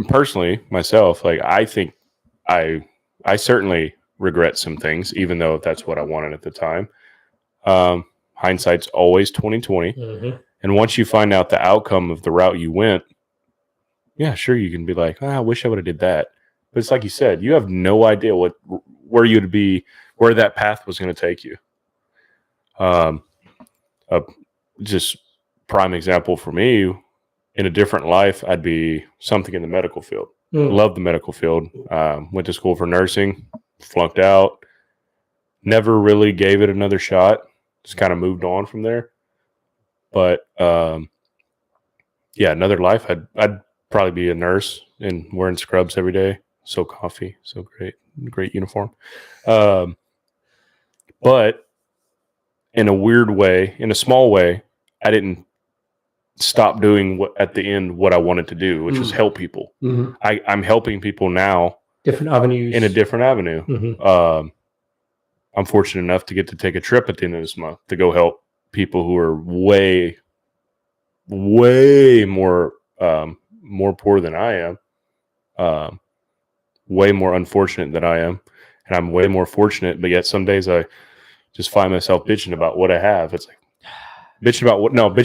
personally, myself, like, I think I certainly regret some things, even though that's what I wanted at the time. Hindsight's always 2020. Mm-hmm. And once you find out the outcome of the route you went, yeah, sure, you can be like, I wish I would have did that. But it's like you said, you have no idea where you'd be, where that path was going to take you. Just prime example for me, in a different life, I'd be something in the medical field. Love the medical field. Went to school for nursing, flunked out, never really gave it another shot. Just kind of moved on from there. But another life, I'd probably be a nurse and wearing scrubs every day. So comfy, so great uniform. But in a weird way, in a small way, I didn't stop doing what I wanted to do, which was help people. I'm helping people now, different avenues, in a different avenue. I'm fortunate enough to get to take a trip at the end of this month to go help people who are way more poor than I am, way more unfortunate than I am, and I'm way more fortunate. But yet, some days I just find myself bitching about what I have. It's like bitching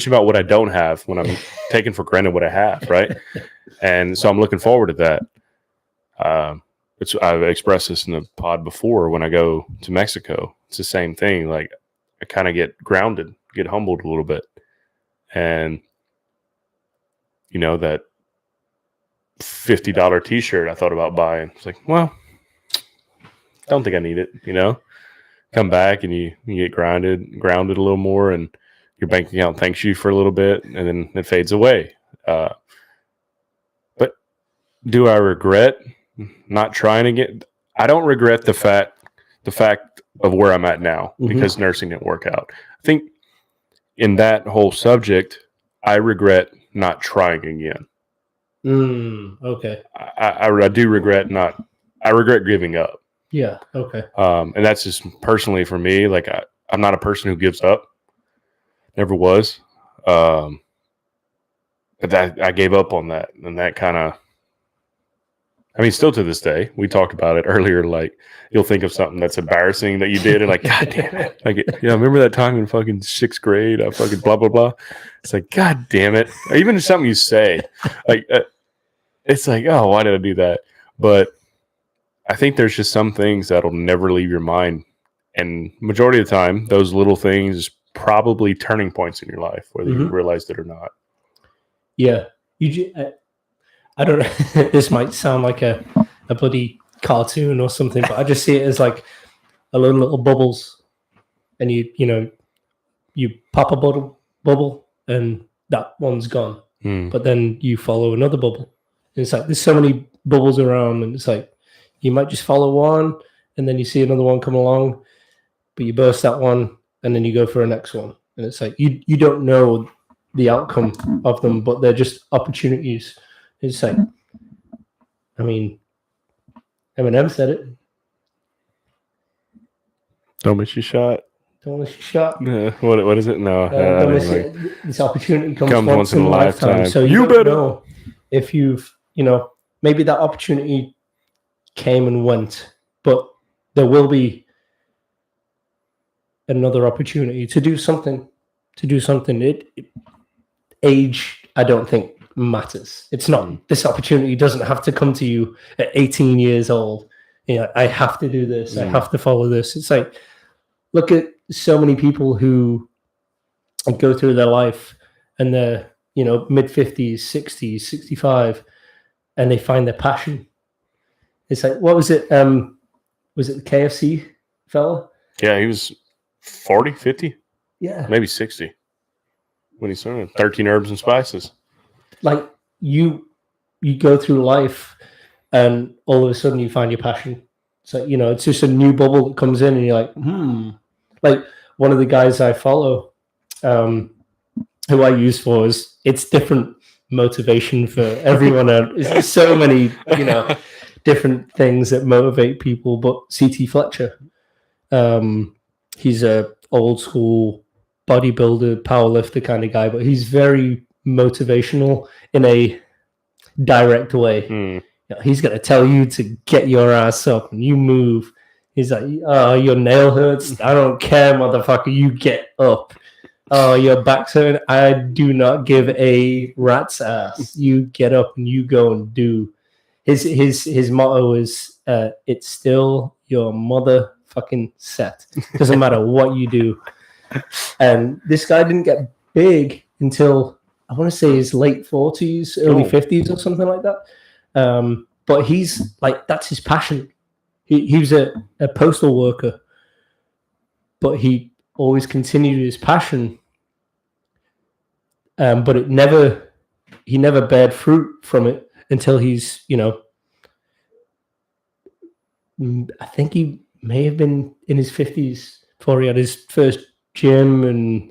about what I don't have when I'm taking for granted what I have, right? And so I'm looking forward to that. I've expressed this in the pod before. When I go to Mexico, it's the same thing. Like, I kind of get grounded, get humbled a little bit. And, that $50 t-shirt I thought about buying. It's like, well, don't think I need it, Come back and you get grounded a little more, and your bank account thanks you for a little bit, and then it fades away. But do I regret not trying to get? I don't regret the fact of where I'm at now, because nursing didn't work out. I think in that whole subject, I regret not trying again. Okay. I do regret I regret giving up. Yeah. Okay. And that's just personally for me. Like, I'm not a person who gives up. Never was. But I gave up on that, and that kind of. I mean, still to this day, we talked about it earlier. Like, you'll think of something that's embarrassing that you did, and like, God damn it! Like, remember that time in fucking 6th grade? I fucking blah blah blah. It's like, God damn it! Or even something you say, like, it's like, oh, why did I do that? But I think there's just some things that'll never leave your mind, and majority of the time, those little things is probably turning points in your life, whether you realized it or not. Yeah, I don't know. This might sound like a bloody cartoon or something, but I just see it as like a little bubbles, and you pop a bubble, and that one's gone. But then you follow another bubble. And it's like there's so many bubbles around, and it's like you might just follow one, and then you see another one come along, but you burst that one, and then you go for a next one. And it's like you don't know the outcome of them, but they're just opportunities. It's like, I mean, Eminem said it. Don't miss your shot. Don't miss your shot. What is it? No. This opportunity comes once in a lifetime. So you better know if you've, maybe that opportunity came and went, but there will be another opportunity to do something. Age, I don't think matters. It's not. This opportunity doesn't have to come to you at 18 years old. I have to do this. I have to follow this. It's like, look at so many people who go through their life and they're, mid 50s, 60s, 65, and they find their passion. It's like, what was it? Was it the KFC fella? Yeah, he was 40, 50? Yeah. Maybe 60 when he started. 13 herbs and spices. Like, you go through life and all of a sudden you find your passion. So, it's just a new bubble that comes in and you're like, Like, one of the guys I follow, who I use for it's different motivation for everyone. There's so many, different things that motivate people. But CT Fletcher, he's a old school bodybuilder, powerlifter kind of guy, but he's very motivational in a direct way. He's going to tell you to get your ass up and you move. He's like, oh, your nail hurts. I don't care, motherfucker. You get up. Oh, your back's hurting. I do not give a rat's ass. You get up and you go and do. His motto is, it's still your motherfucking set. Doesn't matter what you do. And this guy didn't get big until, I want to say, his late 40s, early 50s or something like that. But he's like, that's his passion. He was a postal worker, but he always continued his passion. But he never bared fruit from it until he's, I think he may have been in his 50s before he had his first gym and,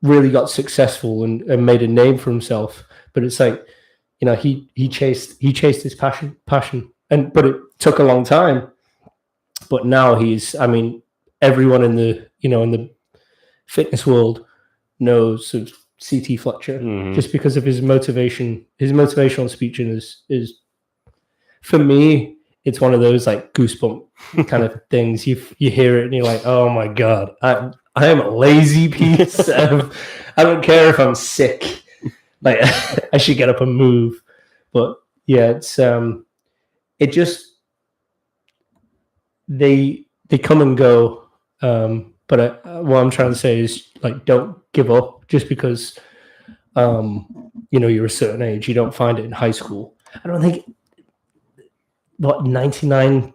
really got successful and made a name for himself. But it's like, he chased his passion, but it took a long time. But now everyone in the fitness world knows of CT Fletcher just because of his motivation. His motivational speech is for me, it's one of those like goosebump kind of things. You hear it and you're like, oh my God, I am a lazy piece of, I don't care if I'm sick. Like I should get up and move. But yeah, it's it just they come and go. But what I'm trying to say is like, don't give up just because you're a certain age. You don't find it in high school. I don't think 99%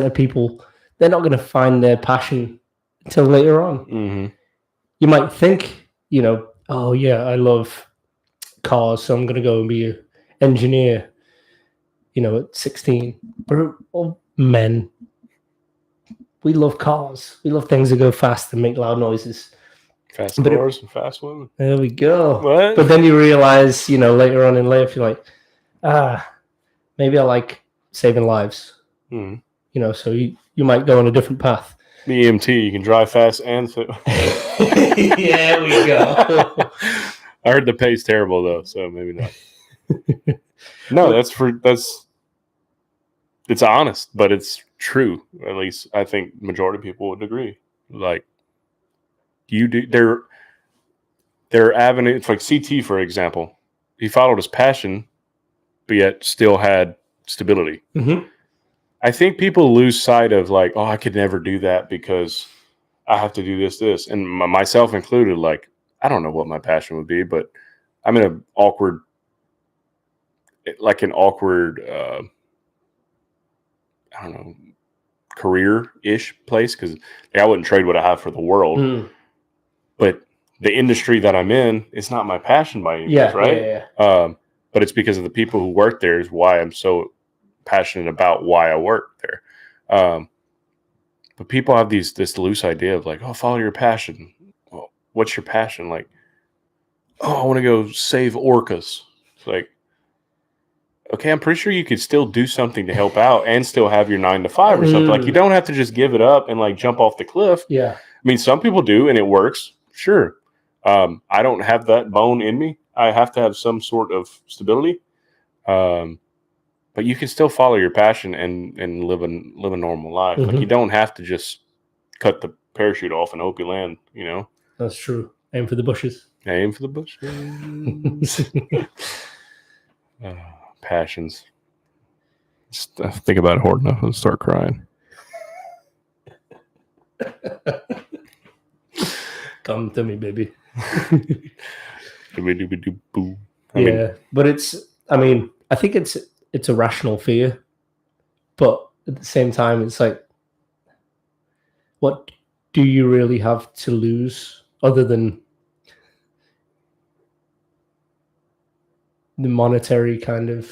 of people, they're not going to find their passion until later on. Mm-hmm. You might think, oh yeah, I love cars, so I'm going to go and be an engineer, at 16. But all men, we love cars. We love things that go fast and make loud noises. Fast cars and fast women. There we go. What? But then you realize, later on in life, you're like, maybe I like saving lives. Mm-hmm. So you might go on a different path. EMT, you can drive fast and Yeah, we go. I heard the pay's terrible though, so maybe not. No, it's honest, but it's true. At least I think majority of people would agree. Like you do, there are avenues like CT, for example. He followed his passion, but yet still had stability. Mm-hmm. I think people lose sight of like, oh, I could never do that because I have to do this, and myself included. Like, I don't know what my passion would be, but I'm in an awkward, I don't know, career-ish place because I wouldn't trade what I have for the world. But the industry that I'm in, it's not my passion by any means, right? Yeah. But it's because of the people who work there is why I'm so passionate about why I work there. But people have this loose idea of like, oh, follow your passion. Well, what's your passion? Like, oh, I want to go save orcas. It's like, okay, I'm pretty sure you could still do something to help out and still have your 9 to 5 or something. Like, you don't have to just give it up and like jump off the cliff. Yeah. I mean, some people do and it works. Sure. I don't have that bone in me. I have to have some sort of stability. But you can still follow your passion and live a normal life. Mm-hmm. Like, you don't have to just cut the parachute off and hope you land, That's true. Aim for the bushes. Aim for the bushes. Passions. Just think about it hard enough and start crying. Come to me, baby. But I think it's a rational fear, but at the same time, it's like, what do you really have to lose other than the monetary kind of,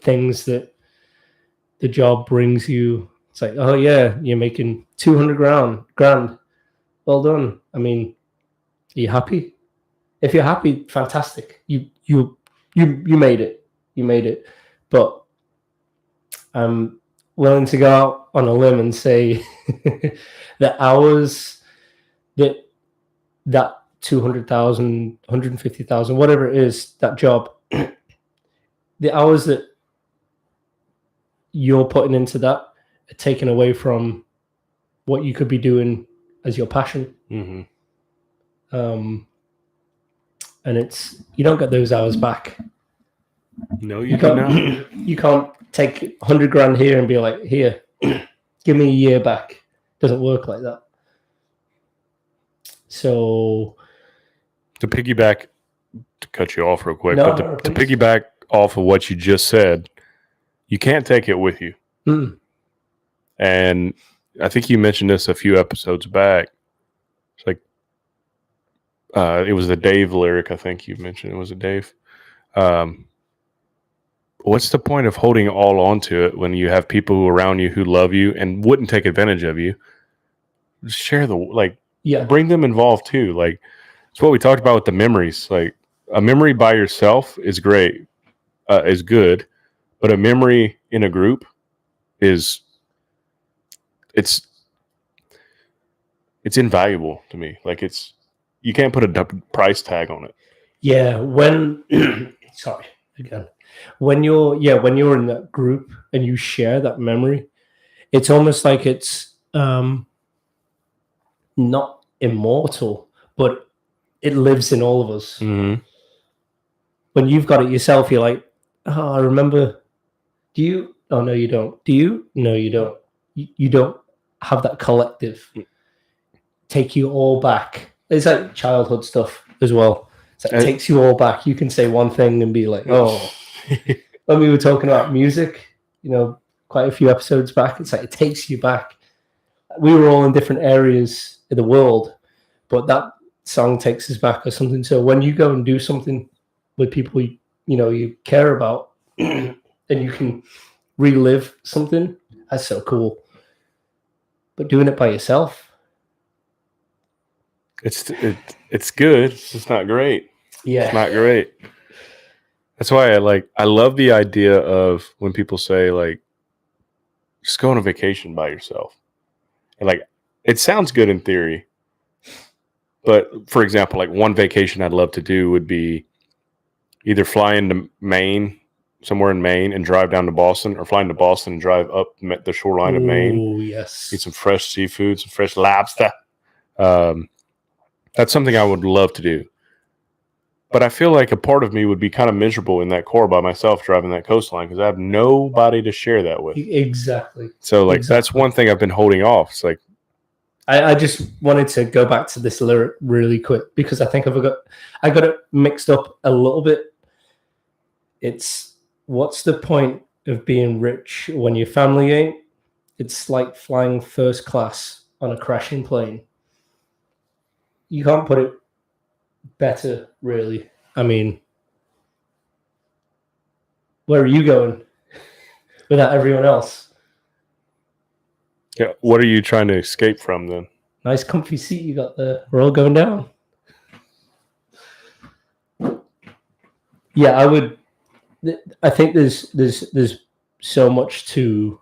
things that the job brings you? It's like, oh yeah, you're making 200 grand. Well done. I mean, are you happy? If you're happy, fantastic. You made it. You made it. But I'm willing to go out on a limb and say the hours that 200,000, 150,000, whatever it is, that job, the hours that you're putting into that are taken away from what you could be doing as your passion. Mm-hmm. And you don't get those hours back. No, you can't. You can't take 100 grand here and be like, here, give me a year back. It doesn't work like that. So to piggyback, to cut you off real quick, to piggyback off of what you just said, you can't take it with you. Mm. And I think you mentioned this a few episodes back. It's like, it was the Dave lyric. I think you mentioned it was a Dave. What's the point of holding all onto it when you have people around you who love you and wouldn't take advantage of you? Just share bring them involved too. Like, It's what we talked about with the memories. Like a memory by yourself is great, is good, but a memory in a group it's invaluable to me. Like you can't put a price tag on it. Yeah, sorry again. When you're in that group and you share that memory, it's almost like it's not immortal, but it lives in all of us. Mm-hmm. When you've got it yourself, you're like, oh, I remember. Do you? Oh, no, you don't. Do you? No, you don't. You don't have that collective take you all back. It's like childhood stuff as well. It's like it takes you all back. You can say one thing and be like, oh. When we were talking about music, quite a few episodes back, it's like it takes you back. We were all in different areas of the world, but that song takes us back or something. So when you go and do something with people you care about, and you can relive something, that's so cool. But doing it by yourself, it's good. It's just not great. Yeah, it's not great. That's why I love the idea of when people say like, just go on a vacation by yourself. And like, it sounds good in theory, but for example, like one vacation I'd love to do would be either fly into Maine, somewhere in Maine, and drive down to Boston, or fly into Boston and drive up the shoreline of Maine. Oh, yes. Eat some fresh seafood, some fresh lobster. That's something I would love to do. But I feel like a part of me would be kind of miserable in that car by myself driving that coastline because I have nobody to share that with. Exactly. So that's one thing I've been holding off. It's like, I just wanted to go back to this lyric really quick because I think I got it mixed up a little bit. It's, what's the point of being rich when your family ain't? It's like flying first class on a crashing plane. You can't put it better, really. I mean, where are you going without everyone else? Yeah, what are you trying to escape from then? Nice comfy seat you got there. We're all going down. Yeah, I think there's so much to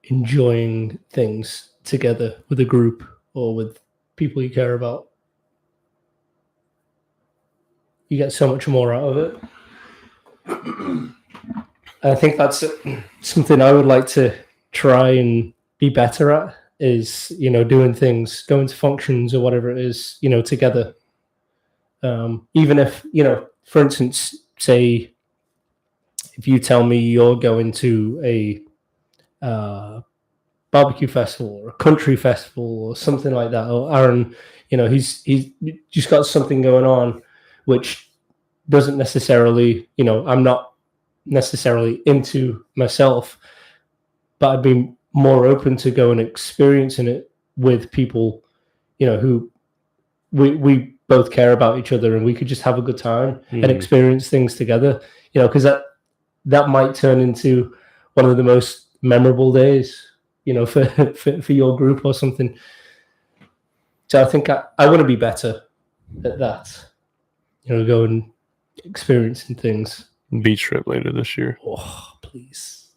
enjoying things together with a group or with people you care about. You get so much more out of it. I think that's something I would like to try and be better at is, doing things, going to functions or whatever it is, together. Even if, for instance, say, if you tell me you're going to a barbecue festival or a country festival or something like that, or Aaron, he's just got something going on, which doesn't necessarily, I'm not necessarily into myself, but I'd be more open to go and experiencing it with people, who we both care about each other, and we could just have a good time and experience things together, because that might turn into one of the most memorable days, for your group or something. So I think I want to be better at that, go and experiencing things. Beach trip later this year. Oh, please.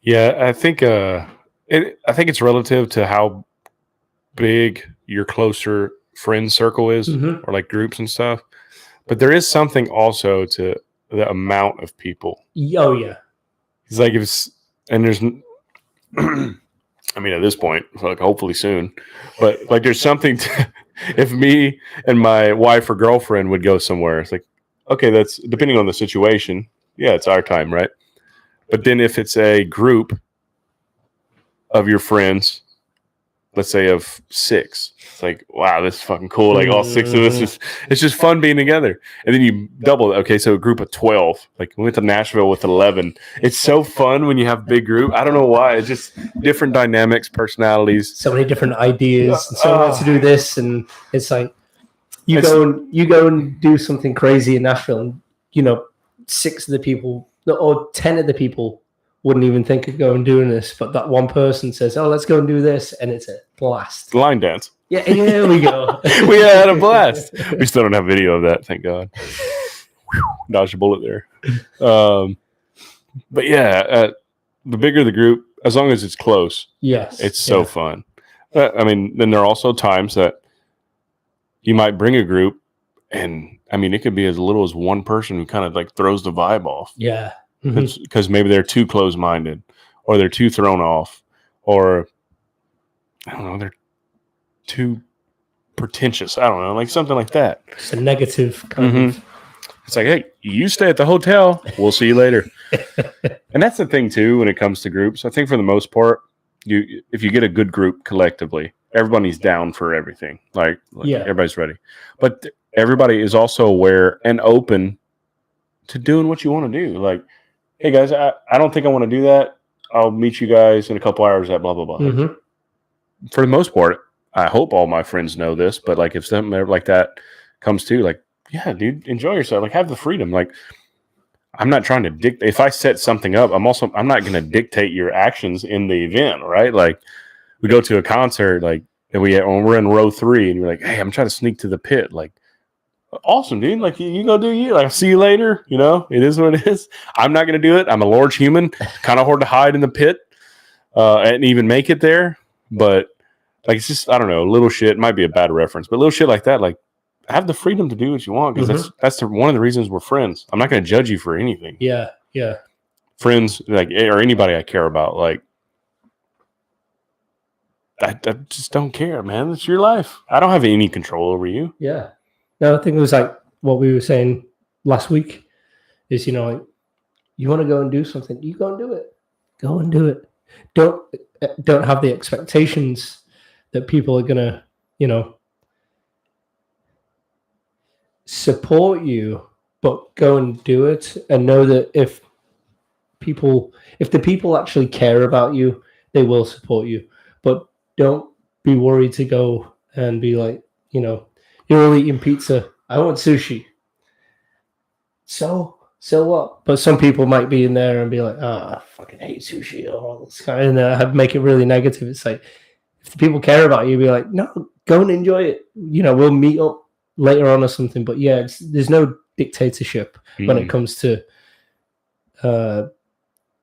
Yeah, I think it's relative to how big your closer friend circle is, or like groups and stuff. But there is something also to the amount of people. Oh yeah. It's like there's I mean, at this point, like hopefully soon, but like there's something to, if me and my wife or girlfriend would go somewhere, it's like, okay, that's depending on the situation. Yeah, it's our time, right? But then if it's a group of your friends, let's say of 6, it's like, wow, this is fucking cool. Like all 6 of us, it's just fun being together. And then you double it. Okay, so a group of 12. Like we went to Nashville with 11. It's so fun when you have a big group. I don't know why. It's just different dynamics, personalities. So many different ideas. And someone wants to do this, and it's like you go and do something crazy in Nashville, and 6 of the people or 10 of the people wouldn't even think of going and doing this, but that one person says, "Oh, let's go and do this," and it's a blast. Line dance. Yeah, here we go. We had a blast. We still don't have video of that, thank God. Dodged a bullet there. But yeah, the bigger the group, as long as it's close, yes, it's so fun. I mean, then there are also times that you might bring a group, and I mean, it could be as little as one person who kind of like throws the vibe off. Yeah. Because maybe they're too close-minded, or they're too thrown off, or I don't know, they're too pretentious. I don't know, like something like that. It's a negative kind of. It's like, hey, you stay at the hotel. We'll see you later. And that's the thing too when it comes to groups. I think for the most part, if you get a good group collectively, everybody's down for everything. Like everybody's ready, but everybody is also aware and open to doing what you want to do. Like, hey guys, I don't think I want to do that. I'll meet you guys in a couple hours at blah, blah, blah. Mm-hmm. For the most part, I hope all my friends know this, but like if something like that comes to, like, yeah, dude, enjoy yourself. Like, have the freedom. Like, I'm not trying to dictate. If I set something up, I'm not going to dictate your actions in the event, right? Like, we go to a concert, like, and when we're in row 3 and you're like, hey, I'm trying to sneak to the pit. Like, awesome, dude. Like, you go do you. Like, I'll see you later. You know, it is what it is. I'm not going to do it. I'm a large human. Kind of hard to hide in the pit and even make it there. But, like, it's just, I don't know, little shit. It might be a bad reference, but little shit like that, like, have the freedom to do what you want, because that's one of the reasons we're friends. I'm not going to judge you for anything. Yeah, yeah. Friends, like, or anybody I care about, like, I just don't care, man. It's your life. I don't have any control over you. Yeah. No, I think it was like what we were saying last week is, you know, like, you want to go and do something, you go and do it. Go and do it. Don't have the expectations that people are going to, you know, support you, but go and do it, and know that if the people actually care about you, they will support you. But don't be worried to go and be like, you know, you're all eating pizza. I want sushi. So what? But some people might be in there and be like, I fucking hate sushi. Oh, this kind of make it really negative. It's like, if the people care about you, be like, no, go and enjoy it. You know, we'll meet up later on or something. But yeah, there's no dictatorship when it comes to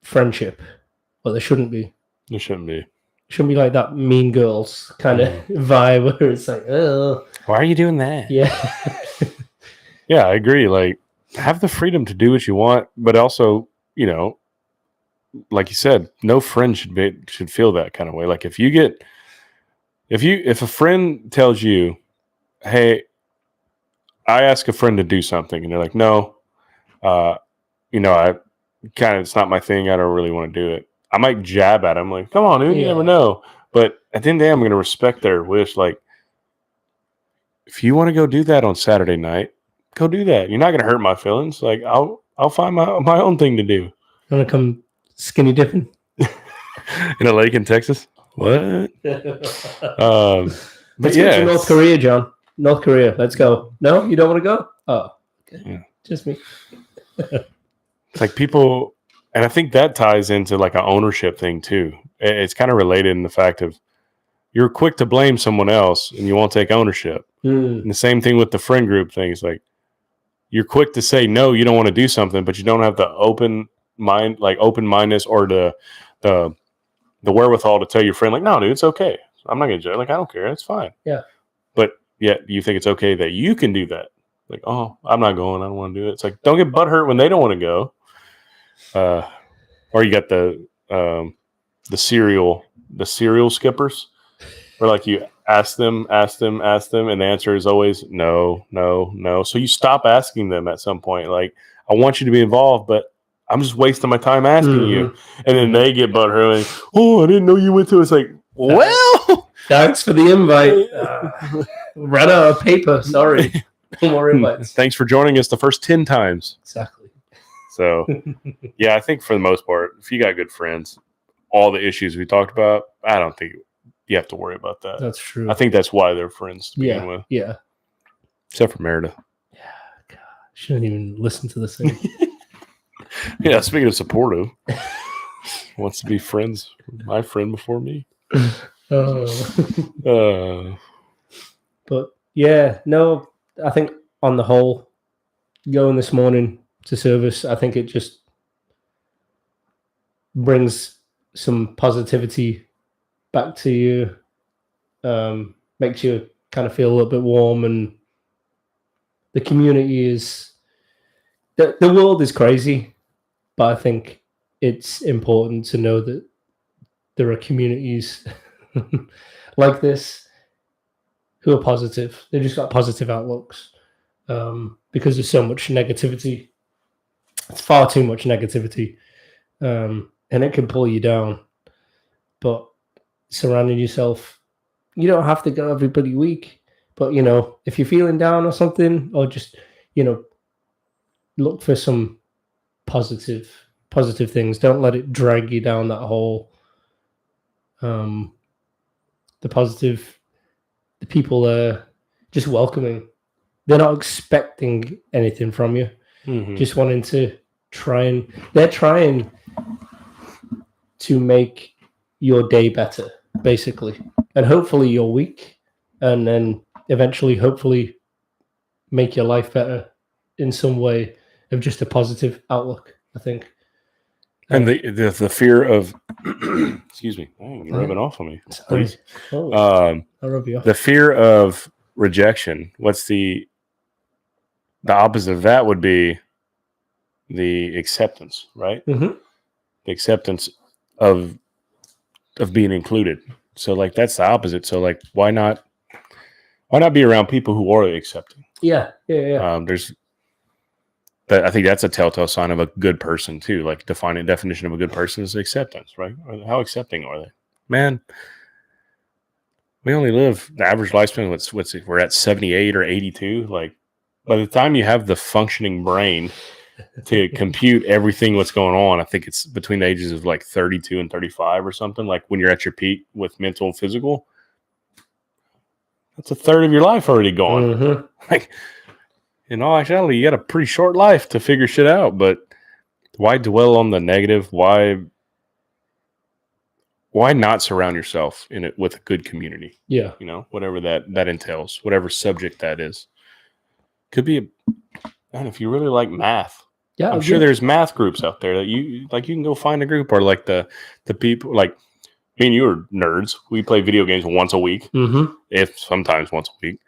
friendship. Well, there shouldn't be. There shouldn't be. Shouldn't be like that Mean Girls kind of vibe where it's like, oh, why are you doing that? Yeah. Yeah, I agree. Like, have the freedom to do what you want, but also, you know, like you said, no friend should feel that kind of way. Like, if a friend tells you, hey, I ask a friend to do something, and they're like, no, you know, it's not my thing. I don't really want to do it. I might jab at them, like, come on, dude, you never know. But at the end of the day, I'm going to respect their wish. Like, if you want to go do that on Saturday night, go do that. You're not going to hurt my feelings. Like, I'll find my own thing to do. You want to come skinny dipping in a lake in Texas? What? But let's go to North Korea, John. North Korea. Let's go. No, you don't want to go? Oh, okay. Yeah. Just me. It's like people, and I think that ties into like an ownership thing too. It's kind of related in the fact of you're quick to blame someone else and you won't take ownership. And the same thing with the friend group thing. It's like you're quick to say no, you don't want to do something, but you don't have the open mindedness or the wherewithal to tell your friend, like, no, dude, it's okay. I'm not gonna judge. Like, I don't care. It's fine. Yeah. But yet you think it's okay that you can do that. Like, oh, I'm not going. I don't want to do it. It's like, don't get butthurt when they don't want to go. Or you got the serial skippers, where like you ask them, and the answer is always no, no, no. So you stop asking them at some point. Like, I want you to be involved, but I'm just wasting my time asking you. And then they get butthurt. Like, oh, I didn't know you went to. It's like, well, thanks for the invite. Ran out of paper. Sorry. No more invites. Thanks for joining us the first 10 times. Exactly. So, yeah, I think for the most part, if you got good friends, all the issues we talked about, I don't think you have to worry about that. That's true. I think that's why they're friends to begin with. Yeah. Except for Merida. Yeah. God, shouldn't even listen to this thing. Yeah, speaking of supportive. Wants to be friends. My friend before me. But yeah, no, I think on the whole, going this morning to service, I think it just brings some positivity back to you, makes you kind of feel a little bit warm, and the community is the world is crazy, but I think it's important to know that there are communities like this who are positive. They've just got positive outlooks, because there's so much negativity. It's far too much negativity, and it can pull you down. But surrounding yourself, you don't have to go every bloody week. But if you're feeling down or something, or just look for some positive things. Don't let it drag you down that hole. The people are just welcoming. They're not expecting anything from you. Mm-hmm. Just wanting to they're trying to make your day better, basically, and hopefully your week, and then eventually, hopefully, make your life better in some way of just a positive outlook, I think. And the fear of, excuse me, you're rubbing off on me. I'll rub you off. The fear of rejection. What's the opposite of that would be the acceptance, right? Mm-hmm. The acceptance of being included. So like that's the opposite. So like why not be around people who are accepting? Yeah. I think that's a telltale sign of a good person too. Like definition of a good person is acceptance, right? How accepting are they? Man, we only live the average lifespan. We're at 78 or 82. Like by the time you have the functioning brain to compute everything what's going on, I think it's between the ages of like 32 and 35 or something. Like when you're at your peak with mental and physical, that's a third of your life already gone. Mm-hmm. Like in all actuality, you got a pretty short life to figure shit out. But why dwell on the negative? Why not surround yourself with a good community? Yeah, whatever that entails, whatever subject that is. Could be man, if you really like math. Yeah, I'm sure there's math groups out there that you can go find a group, or like the people like me and you are nerds. We play video games once a week, if sometimes once a week.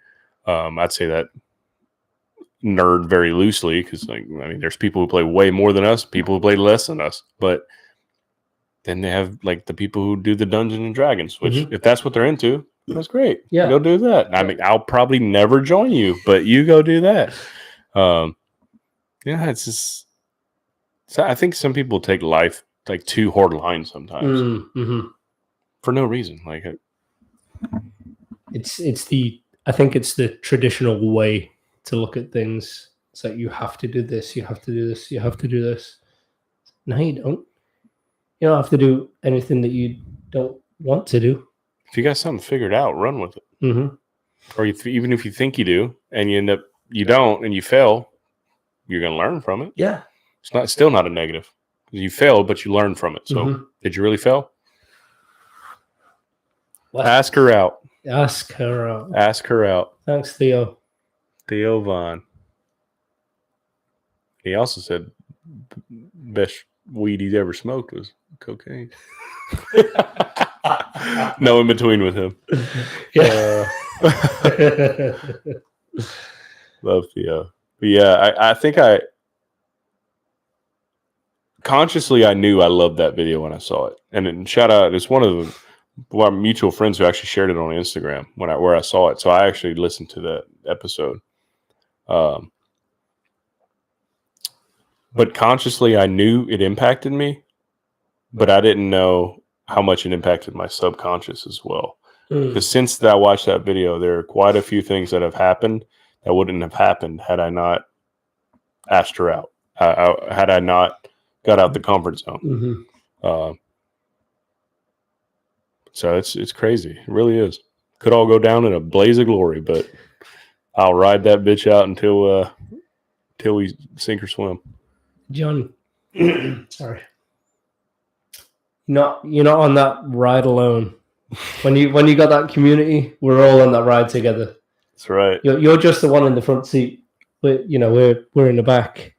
I'd say that nerd very loosely because there's people who play way more than us, people who play less than us, but then they have like the people who do the Dungeons and Dragons, which if that's what they're into, that's great. Yeah, go do that. I'll probably never join you, but you go do that. It's just. So I think some people take life like too hard line sometimes for no reason. Like I think it's the traditional way to look at things. It's like you have to do this, you have to do this, you have to do this. No, you don't. You don't have to do anything that you don't want to do. If you got something figured out, run with it. Or even if you think you do and you end up you don't and you fail, you're going to learn from it. Yeah. It's still not a negative. You failed, but you learned from it. So did you really fail? Ask her out. Ask her out. Ask her out. Thanks, Theo. Theo Vaughn. He also said best weed he's ever smoked was cocaine. No in between with him. Yeah. Love Theo. But yeah, I think consciously I knew I loved that video when I saw it. And then shout out, it's one of our mutual friends who actually shared it on Instagram where I saw it. So I actually listened to that episode. But consciously I knew it impacted me, but I didn't know how much it impacted my subconscious as well. Because since I watched that video, there are quite a few things that have happened that wouldn't have happened had I not asked her out. Had I not got out the comfort zone. So it's crazy. It really is. Could all go down in a blaze of glory, but I'll ride that bitch out until we sink or swim. John, sorry. you're not on that ride alone. When you got that community, we're all on that ride together. That's right. You're just the one in the front seat. We're in the back,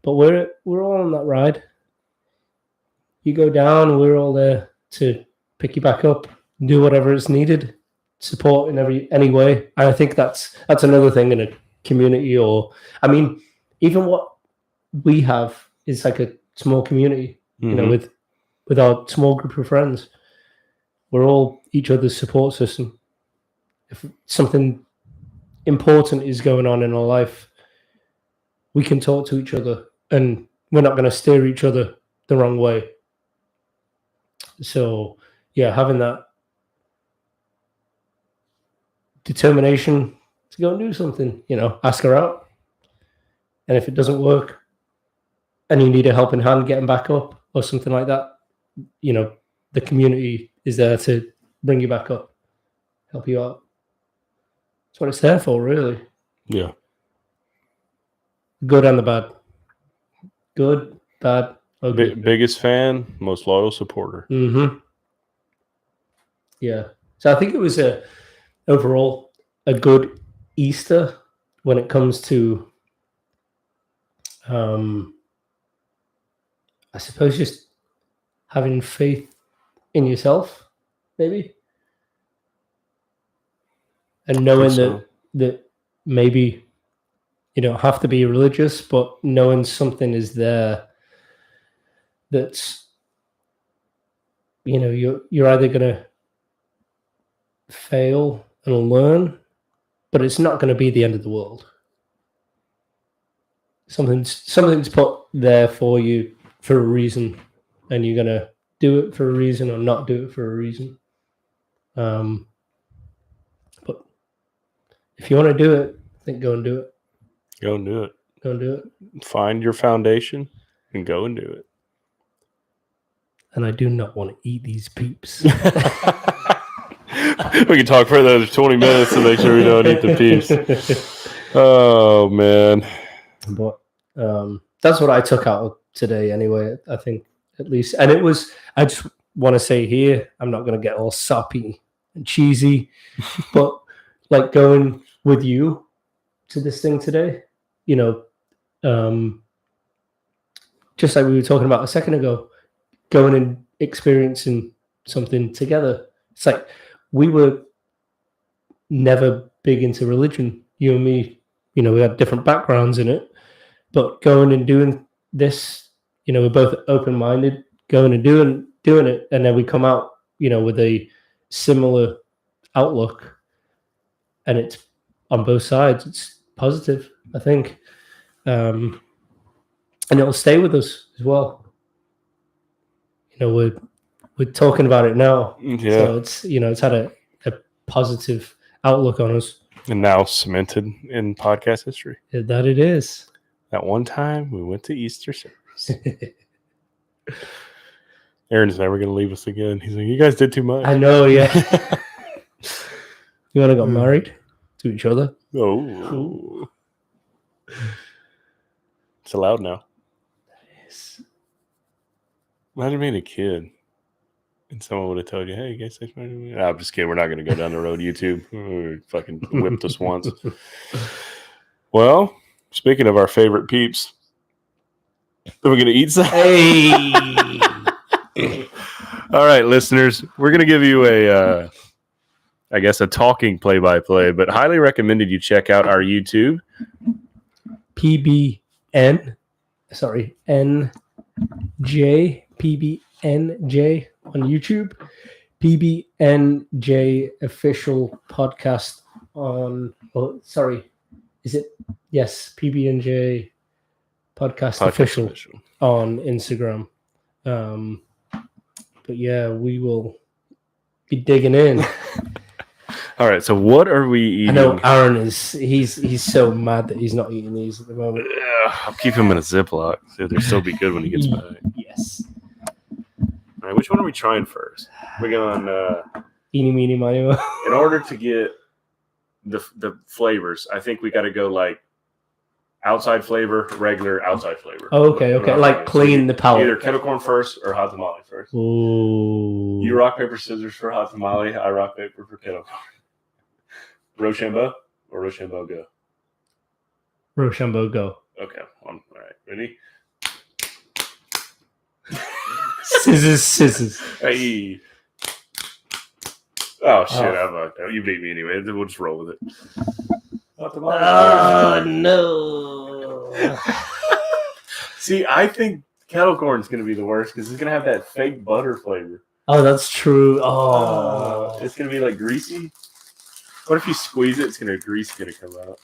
but we're all on that ride. You go down, we're all there to pick you back up, do whatever is needed, support in any way. And I think that's another thing in a community, or I mean, even what we have is like a small community, with our small group of friends. We're all each other's support system. If something important is going on in our life, we can talk to each other, and we're not going to steer each other the wrong way. So, yeah, having that determination to go and do something, ask her out. And if it doesn't work and you need a helping hand getting back up or something like that, the community is there to bring you back up, help you out. That's what it's there for, really. Yeah. Good and the bad. Good, bad, ugly. Biggest fan, most loyal supporter. Mm-hmm. Yeah. So I think it was overall a good Easter when it comes to, I suppose, just having faith in yourself, maybe. And knowing that maybe you don't have to be religious, but knowing something is there that's, you're either going to fail and learn, but it's not going to be the end of the world. Something's put there for you for a reason, and you're going to do it for a reason or not do it for a reason. But if you want to do it, I think go and do it. Go and do it. Go and do it. Find your foundation and go and do it. And I do not want to eat these peeps. We can talk for another 20 minutes to make sure we don't eat the peeps. Oh, man. But that's what I took out of today anyway, I think, at least. And it was, I just want to say here, I'm not going to get all soppy and cheesy, but like going with you to this thing today, just like we were talking about a second ago, going and experiencing something together. It's like we were never big into religion, you and me. We had different backgrounds in it, but going and doing this, we're both open-minded, going and doing it, and then we come out, with a similar outlook, and it's on both sides. It's positive, I think, and it'll stay with us as well. We're talking about it now, so it's it's had a positive outlook on us, and now cemented in podcast history. That it is. That one time we went to Easter service. Aaron's never going to leave us again. He's like, you guys did too much. I know, yeah. You want to get married to each other? Oh. It's allowed now. Yes. Imagine being a kid and someone would have told you, hey, you guys, I'm just kidding. We're not going to go down the road, YouTube. Fucking whipped us once. Well, speaking of our favorite peeps, are we going to eat some? Hey! All right, listeners, we're going to give you a talking play-by-play, but highly recommended you check out our YouTube. Pb&j on YouTube. Pb&j official podcast on, is it? Yes, Pb&j podcast official on Instagram. But yeah, we will be digging in. All right, so what are we eating? I know Aaron he's so mad that he's not eating these at the moment. I'll keep him in a Ziploc so they'll still be good when he gets back. Yes. All right, which one are we trying first? We're going Eeny, meeny, miny, mo. In order to get the flavors, I think we got to go like outside flavor, regular, outside flavor. Okay. Like clean the palate. Either kettle corn first or hot tamale first. Ooh. You rock, paper, scissors for hot tamale. I rock, paper for kettle corn. Rochambeau or Rochambeau go? Rochambeau go. Okay. All right. Ready? Scissors. Hey. Oh, shit. You beat me anyway. We'll just roll with it. Oh, no. See, I think kettle corn is going to be the worst because it's going to have that fake butter flavor. Oh, that's true. Oh. It's going to be like greasy. What if you squeeze it? It's going to grease going to come out.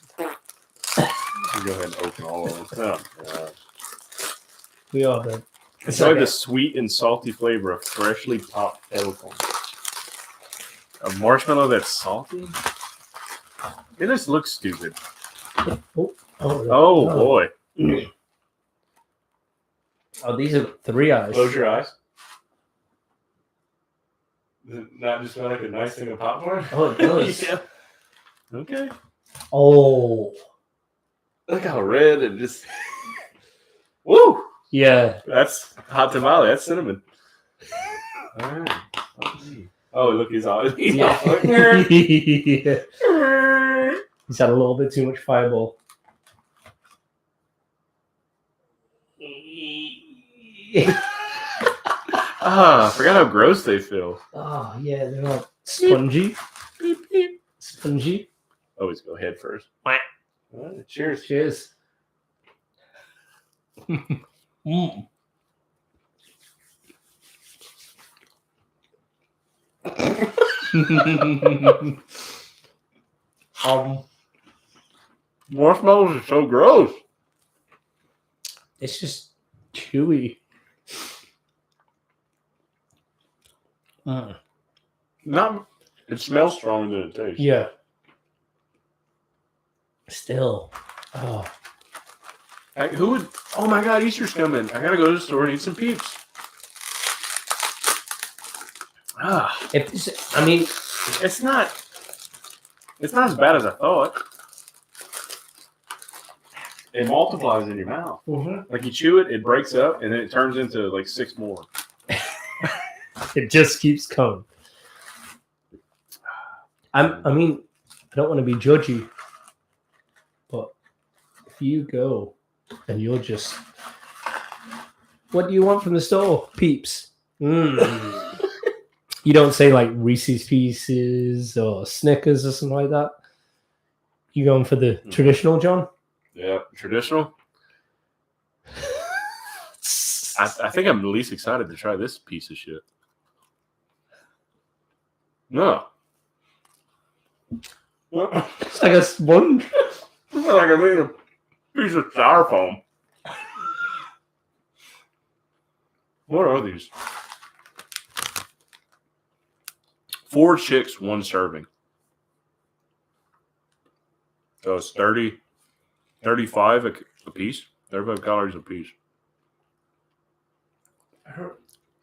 Go ahead and open all of them. Oh, God. We all did. It's like the sweet and salty flavor of freshly popped kettle corn. A marshmallow that's salty? It just looks stupid. Oh boy. Oh, these are 3 eyes. Close your eyes. Does it not just smell like a nice thing of popcorn? Oh, it does. Yeah. Okay. Oh. Look how red and just... Woo! Yeah. That's hot tamale. That's cinnamon. All right. Oh, look, he's on. He's Yeah. on. He's had a little bit too much fireball. I forgot how gross they feel. Oh, yeah, they're all spongy. Spongy. Always go head first. Cheers. Cheers. Marshmallows are so gross. It's just chewy. It smells stronger than it tastes. Yeah. Still. Oh. Who would? Oh my God, Easter's coming. I gotta go to the store and eat some Peeps. It's not as bad as I thought. It multiplies in your mouth. Mm-hmm. Like you chew it, it breaks up, and then it turns into like 6 more. It just keeps coming. I don't want to be judgy, but if you go and you're just, what do you want from the store? Peeps. You don't say like Reese's Pieces or Snickers or something like that. You going for the traditional, John? Yeah, traditional. I think I'm the least excited to try this piece of shit. No. It's like a sponge. It's like I made a piece of styrofoam. What are these? 4 chicks, 1 serving. So it's 35 a piece. 35 calories a piece.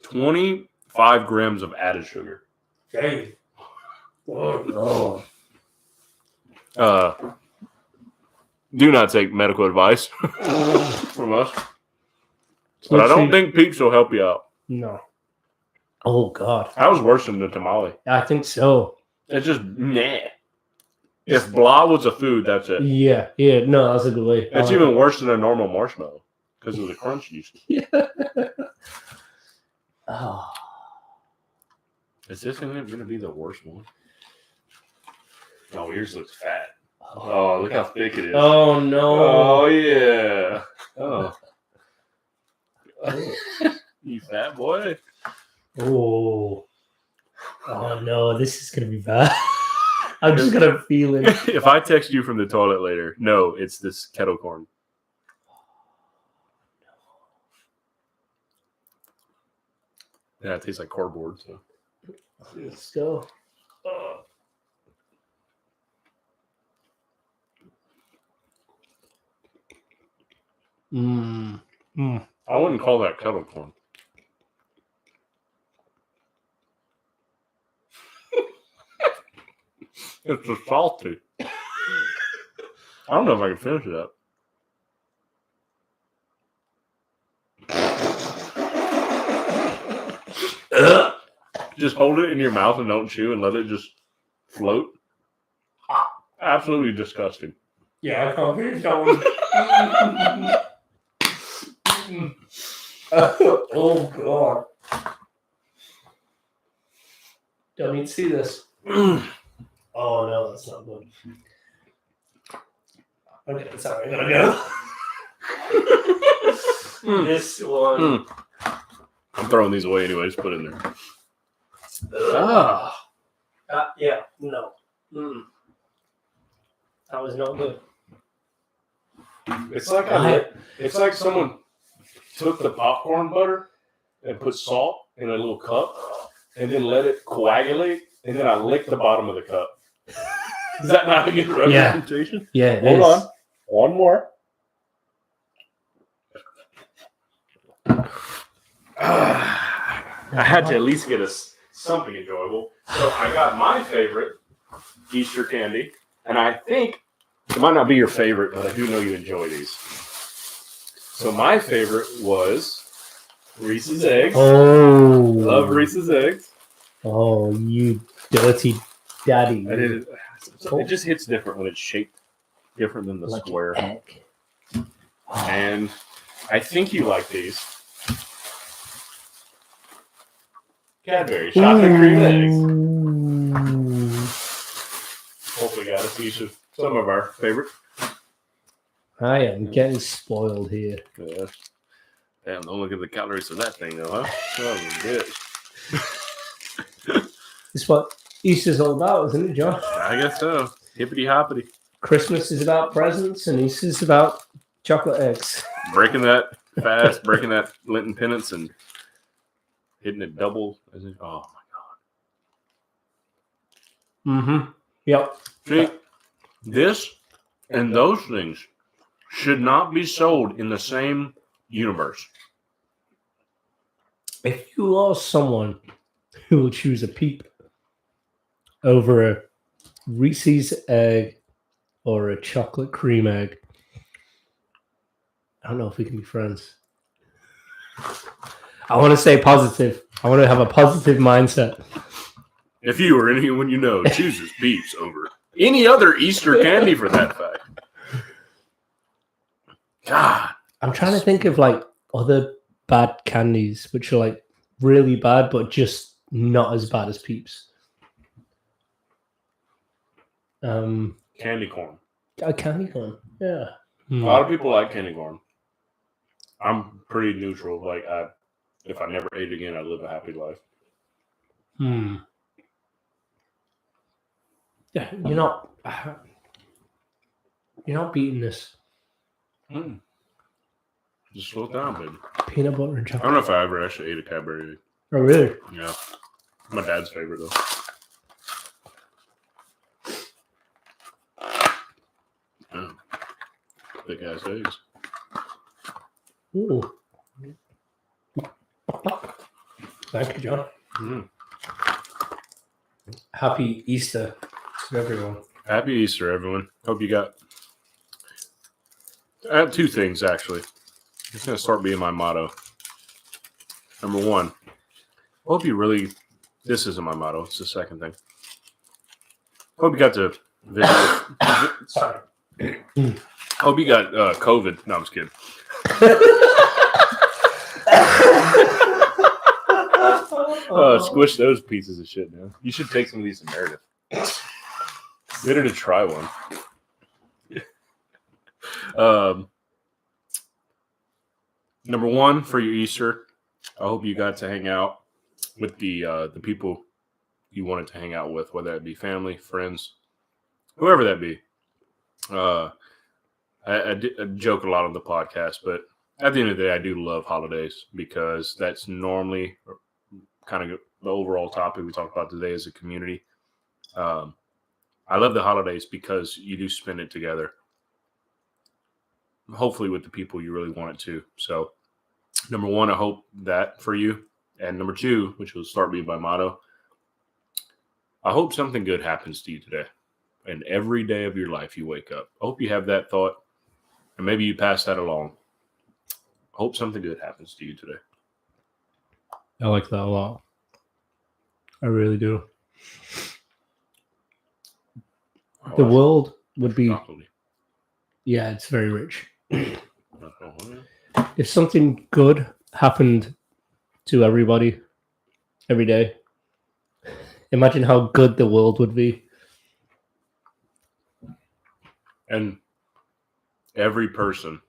25 grams of added sugar. Dang. Oh. Do not take medical advice from us. But I don't think Peeps will help you out. No. Oh, God. That was worse than the tamale. I think so. It's just, nah. If blah was a food, that's it. Yeah. No, that's a good way. It's even worse than a normal marshmallow because of the crunch you see. Yeah. Oh. Is this going to be the worst one? Oh, yours looks fat. Oh, look how thick it is. Oh, no. Oh, yeah. Oh. You fat boy. Oh. Oh, no. This is going to be bad. I'm just going to feel it. If I text you from the toilet later, no, it's this kettle corn. Yeah, it tastes like cardboard. So let's go. I wouldn't call that kettle corn. It's just salty. I don't know if I can finish it up. Just hold it in your mouth and don't chew and let it just float. Absolutely disgusting. Yeah, I can't finish that one. Oh, God. Don't need to see this. Oh, no, that's not good. Okay, sorry, I gotta go. This one. I'm throwing these away anyways. Put it in there. Yeah, no. That was not good. It's like someone took the popcorn butter and put salt in a little cup and then let it coagulate, and then I licked the bottom of the cup. Is that not a good representation? Yeah, it Hold is. on. One more. I had to at least get something enjoyable. So I got my favorite Easter candy, and I think it might not be your favorite, but I do know you enjoy these. So my favorite was Reese's Eggs. Oh. Love Reese's Eggs. Oh, you dirty daddy. It just hits different when it's shaped different than the Like square. egg. And I think you like these. Cadbury chocolate cream eggs. Hopefully got us each of some of our favorite. I am getting spoiled here. Yeah. Damn, don't look at the calories of that thing though, huh? Oh, good. It's what Easter's all about, isn't it, John? I guess so. Hippity hoppity. Christmas is about presents and Easter's about chocolate eggs. Breaking that fast, breaking that Lenten penance and hitting it double. Oh my God. Yep. See, this and those things should not be sold in the same universe. If you are someone who will choose a Peep over a Reese's egg or a chocolate cream egg, I don't know if we can be friends. I want to stay positive. I want to have a positive mindset. If you or anyone you know chooses Peeps over any other Easter candy for that fact. God. I'm trying to think of like other bad candies which are like really bad but just not as bad as Peeps. Candy corn. Candy corn. Yeah. A lot of people like candy corn. I'm pretty neutral. Like if I never ate again, I'd live a happy life. Yeah, you're not beating this. Just slow down, baby. Peanut butter and chocolate. I don't know if I ever actually ate a Cadbury egg. Oh, really? Yeah. My dad's favorite, though. Yeah. Thick ass eggs. Ooh. Thank you, John. Happy Easter to everyone. Happy Easter, everyone. Hope you got... I have two things, actually. It's going to start being my motto. Number one, hope you really... This isn't my motto. It's the second thing. Hope you got to visit... Sorry. Hope you got COVID. No, I'm just kidding. Squish those pieces of shit, man. You should take some of these to Meredith. Better to try one. Number one, for your Easter, I hope you got to hang out with the people you wanted to hang out with, whether it be family, friends, whoever that be. I joke a lot on the podcast, but at the end of the day, I do love holidays because that's normally kind of the overall topic we talk about today as a community. I love the holidays because you do spend it together, hopefully with the people you really want it to. So, number one, I hope that for you. And number two, which will start being my motto, I hope something good happens to you today. And every day of your life you wake up. I hope you have that thought, and maybe you pass that along. I hope something good happens to you today. I like that a lot. I really do. Oh, The that's world would be, chocolatey. yeah, it's very rich. If something good happened to everybody every day, imagine how good the world would be. And every person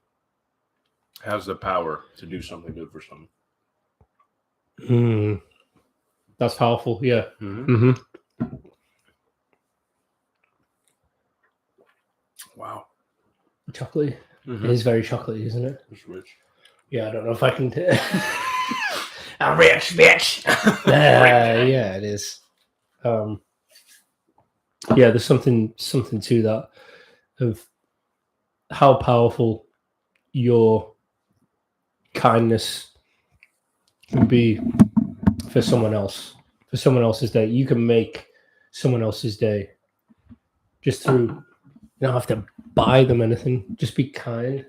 has the power to do something good for someone. That's powerful. Yeah. Mm-hmm. Wow. Chocolatey. Mm-hmm. It is very chocolatey, isn't it? It's rich. Yeah, I don't know if I can. I'm rich, bitch. Yeah, it is. Yeah, there's something to that of how powerful your kindness can be for someone else, for someone else's day. You can make someone else's day just through. You don't have to buy them anything. Just be kind.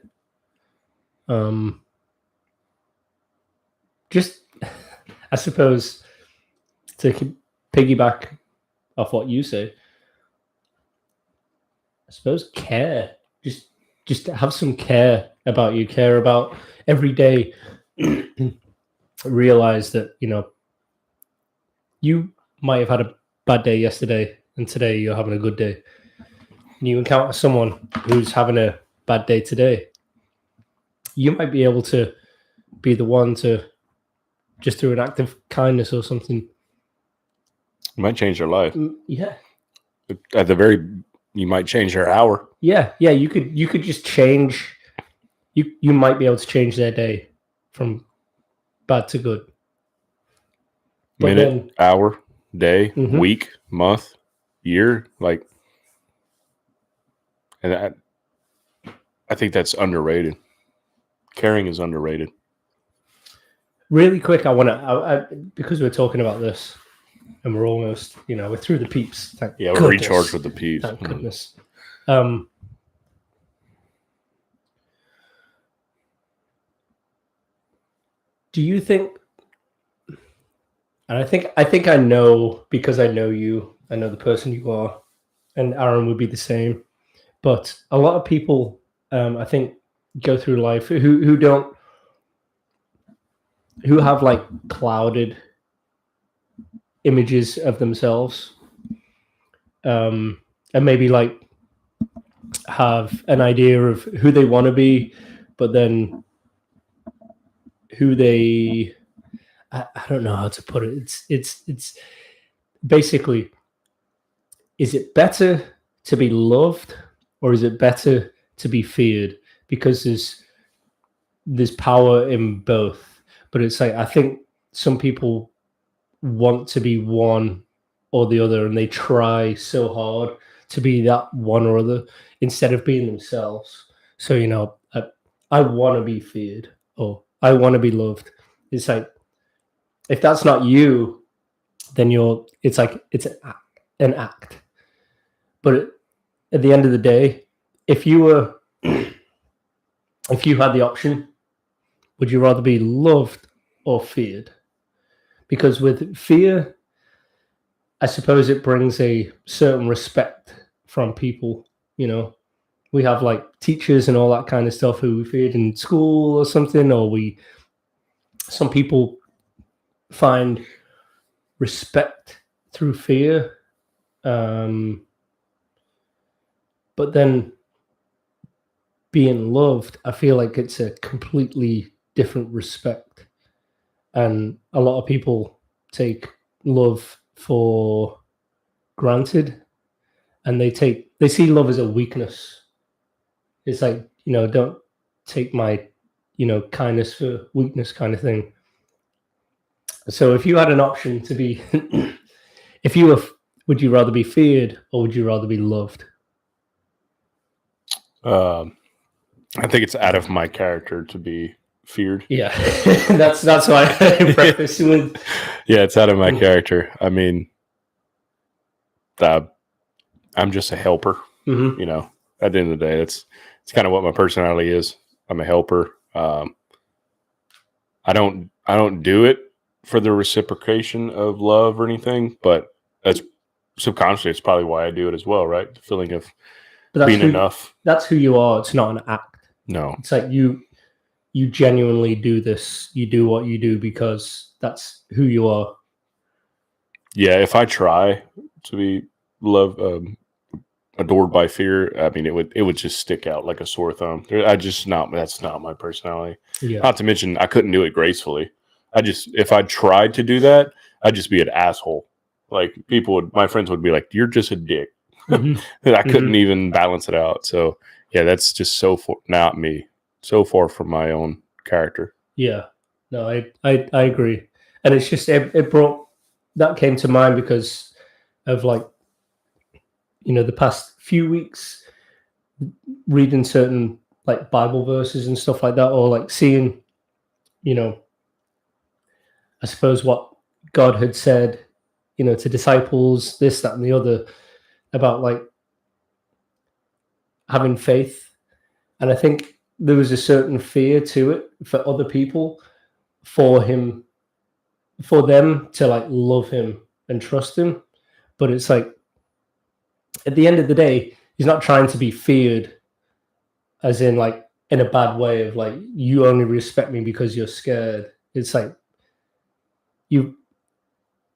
Just, I suppose, to piggyback off what you say, I suppose care. Just have some care about you. Care about every day. Realize that you might have had a bad day yesterday, and today you're having a good day. And you encounter someone who's having a bad day today. You might be able to be the one to, just through an act of kindness or something, You might change their life. Yeah. At the very, you might change their hour. Yeah. You could just change. You might be able to change their day from bad to good. But Minute, hour, day, Mhm. week, month, year, and I think that's underrated. Caring is underrated. Really quick, I want to, because we're talking about this, and we're almost, we're through the peeps. Thank Yeah, we're goodness. recharged with the peeps. Thank goodness. Do you think? And I think I know, because I know you. I know the person you are, and Aaron would be the same. But a lot of people, I think, go through life who have like clouded images of themselves, and maybe like have an idea of who they want to be, but then who they, I don't know how to put it. It's basically, is it better to be loved or is it better to be feared? Because there's power in both, but it's like, I think some people want to be one or the other, and they try so hard to be that one or other instead of being themselves. So I want to be feared, or I want to be loved. It's like, if that's not you, then it's like it's an act. But at the end of the day, if you had the option, would you rather be loved or feared? Because with fear, I suppose it brings a certain respect from people. We have like teachers and all that kind of stuff who we feared in school or something, or some people find respect through fear. But then being loved, I feel like it's a completely different respect. And a lot of people take love for granted, and they see love as a weakness. It's like, don't take my, kindness for weakness kind of thing. So if you had an option to be, would you rather be feared or would you rather be loved? I think it's out of my character to be feared. Yeah, that's why I preface with. Yeah, it's out of my character. I mean, I'm just a helper. Mm-hmm. At the end of the day, it's kind of what my personality is. I'm a helper. I don't do it for the reciprocation of love or anything, but that's subconsciously, it's probably why I do it as well, right? The feeling of being enough. That's who you are. It's not an act. No. It's like you genuinely do this. You do what you do because that's who you are. Yeah, if I try to be adored by fear, I mean, it would just stick out like a sore thumb. That's not my personality. Yeah. Not to mention, I couldn't do it gracefully. If I tried to do that, I'd just be an asshole. Like my friends would be like, "You're just a dick." Mm-hmm. I couldn't even balance it out. So yeah, that's just not me. So far from my own character. Yeah, no, I agree, and it's just it brought that came to mind because of like, you know, the past few weeks reading certain like Bible verses and stuff like that, or like seeing, you know, I suppose what God had said, you know, to disciples, this, that, and the other, about like having faith. And I think there was a certain fear to it for other people, for them to like love him and trust him. But it's like, at the end of the day, he's not trying to be feared as in like in a bad way of like, you only respect me because you're scared. It's like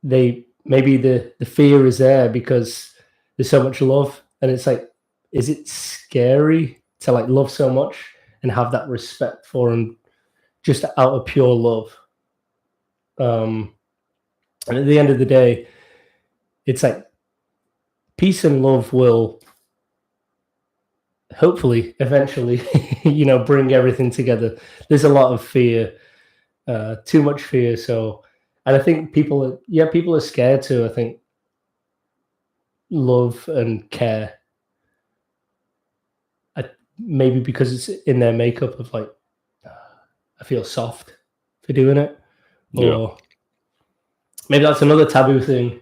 maybe the fear is there because there's so much love, and it's like, is it scary to like love so much and have that respect for him just out of pure love? And at the end of the day, it's like peace and love will hopefully eventually, you know, bring everything together. There's a lot of fear, too much fear. So, and I think people are scared to, I think, love and care. Maybe because it's in their makeup of like, I feel soft for doing it. Or maybe that's another taboo thing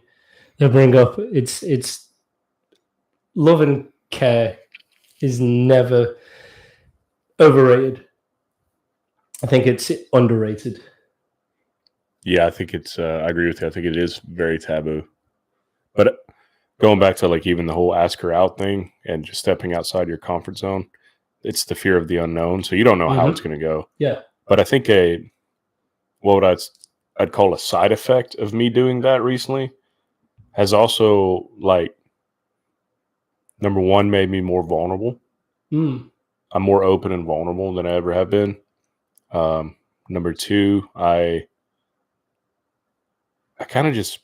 they bring up. It's love and care is never overrated. I think it's underrated. Yeah, I think it's, I agree with you. I think it is very taboo. But going back to like even the whole ask her out thing and just stepping outside your comfort zone, it's the fear of the unknown. So you don't know how it's going to go. Yeah. But I think what I'd call a side effect of me doing that recently has also, like, number one, made me more vulnerable. I'm more open and vulnerable than I ever have been. Number two, I kind of just,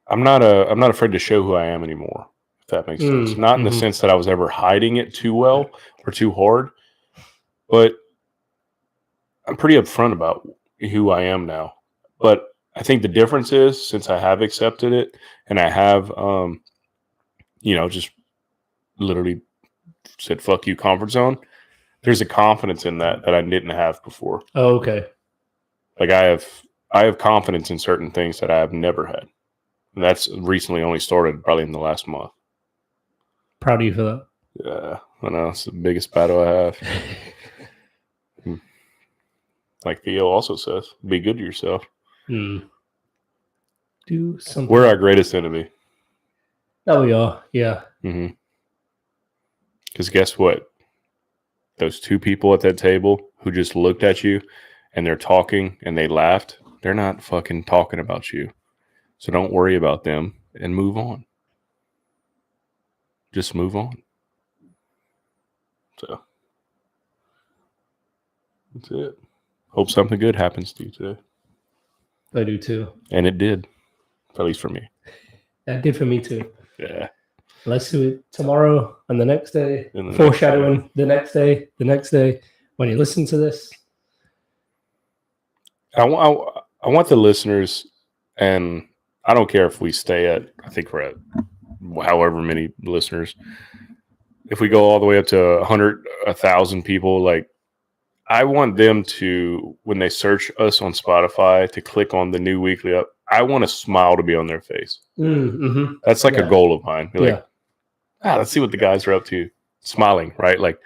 I'm not afraid to show who I am anymore, if that makes sense. Not in the sense that I was ever hiding it too well or too hard, but I'm pretty upfront about who I am now. But I think the difference is, since I have accepted it and I have, you know, just literally said, fuck you, comfort zone, there's a confidence in that I didn't have before. Oh, okay. Like I have confidence in certain things that I have never had. And that's recently only started probably in the last month. Proud of you for that. Yeah, I know. It's the biggest battle I have. Like Theo also says, be good to yourself. Do something. We're our greatest enemy. Oh, we are. Yeah. Because guess what? Those two people at that table who just looked at you and they're talking and they laughed, they're not fucking talking about you. So don't worry about them and move on. Just move on. So that's it. Hope something good happens to you today. I do too. And it did. At least for me. It did for me too. Yeah. Let's do it tomorrow and the next day. Foreshadowing the next day. When you listen to this. I want the listeners, and I don't care if we stay at, I think we're at however many listeners. If we go all the way up to 100, 1,000 people, like, I want them to, when they search us on Spotify, to click on the new weekly up. I want a smile to be on their face. That's like a goal of mine. Like, let's see what the guys are up to. Smiling, right? Like,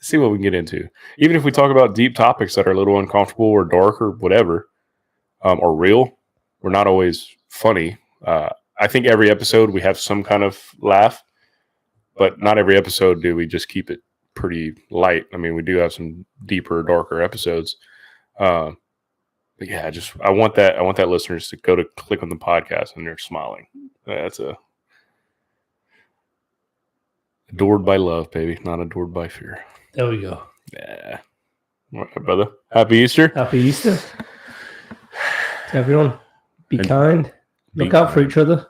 see what we can get into. Even if we talk about deep topics that are a little uncomfortable or dark or whatever, or real, we're not always funny. I think every episode we have some kind of laugh, but not every episode do we just keep it pretty light. I mean, we do have some deeper, darker episodes. But yeah, I want that listeners to go to click on the podcast and they're smiling. That's adored by love, baby, not adored by fear. There we go. Yeah. All right, brother. Happy Easter. Happy Easter. To everyone, be kind. Look out for each other.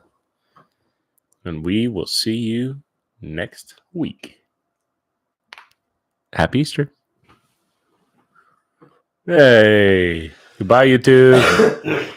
And we will see you next week. Happy Easter. Hey. Goodbye, YouTube.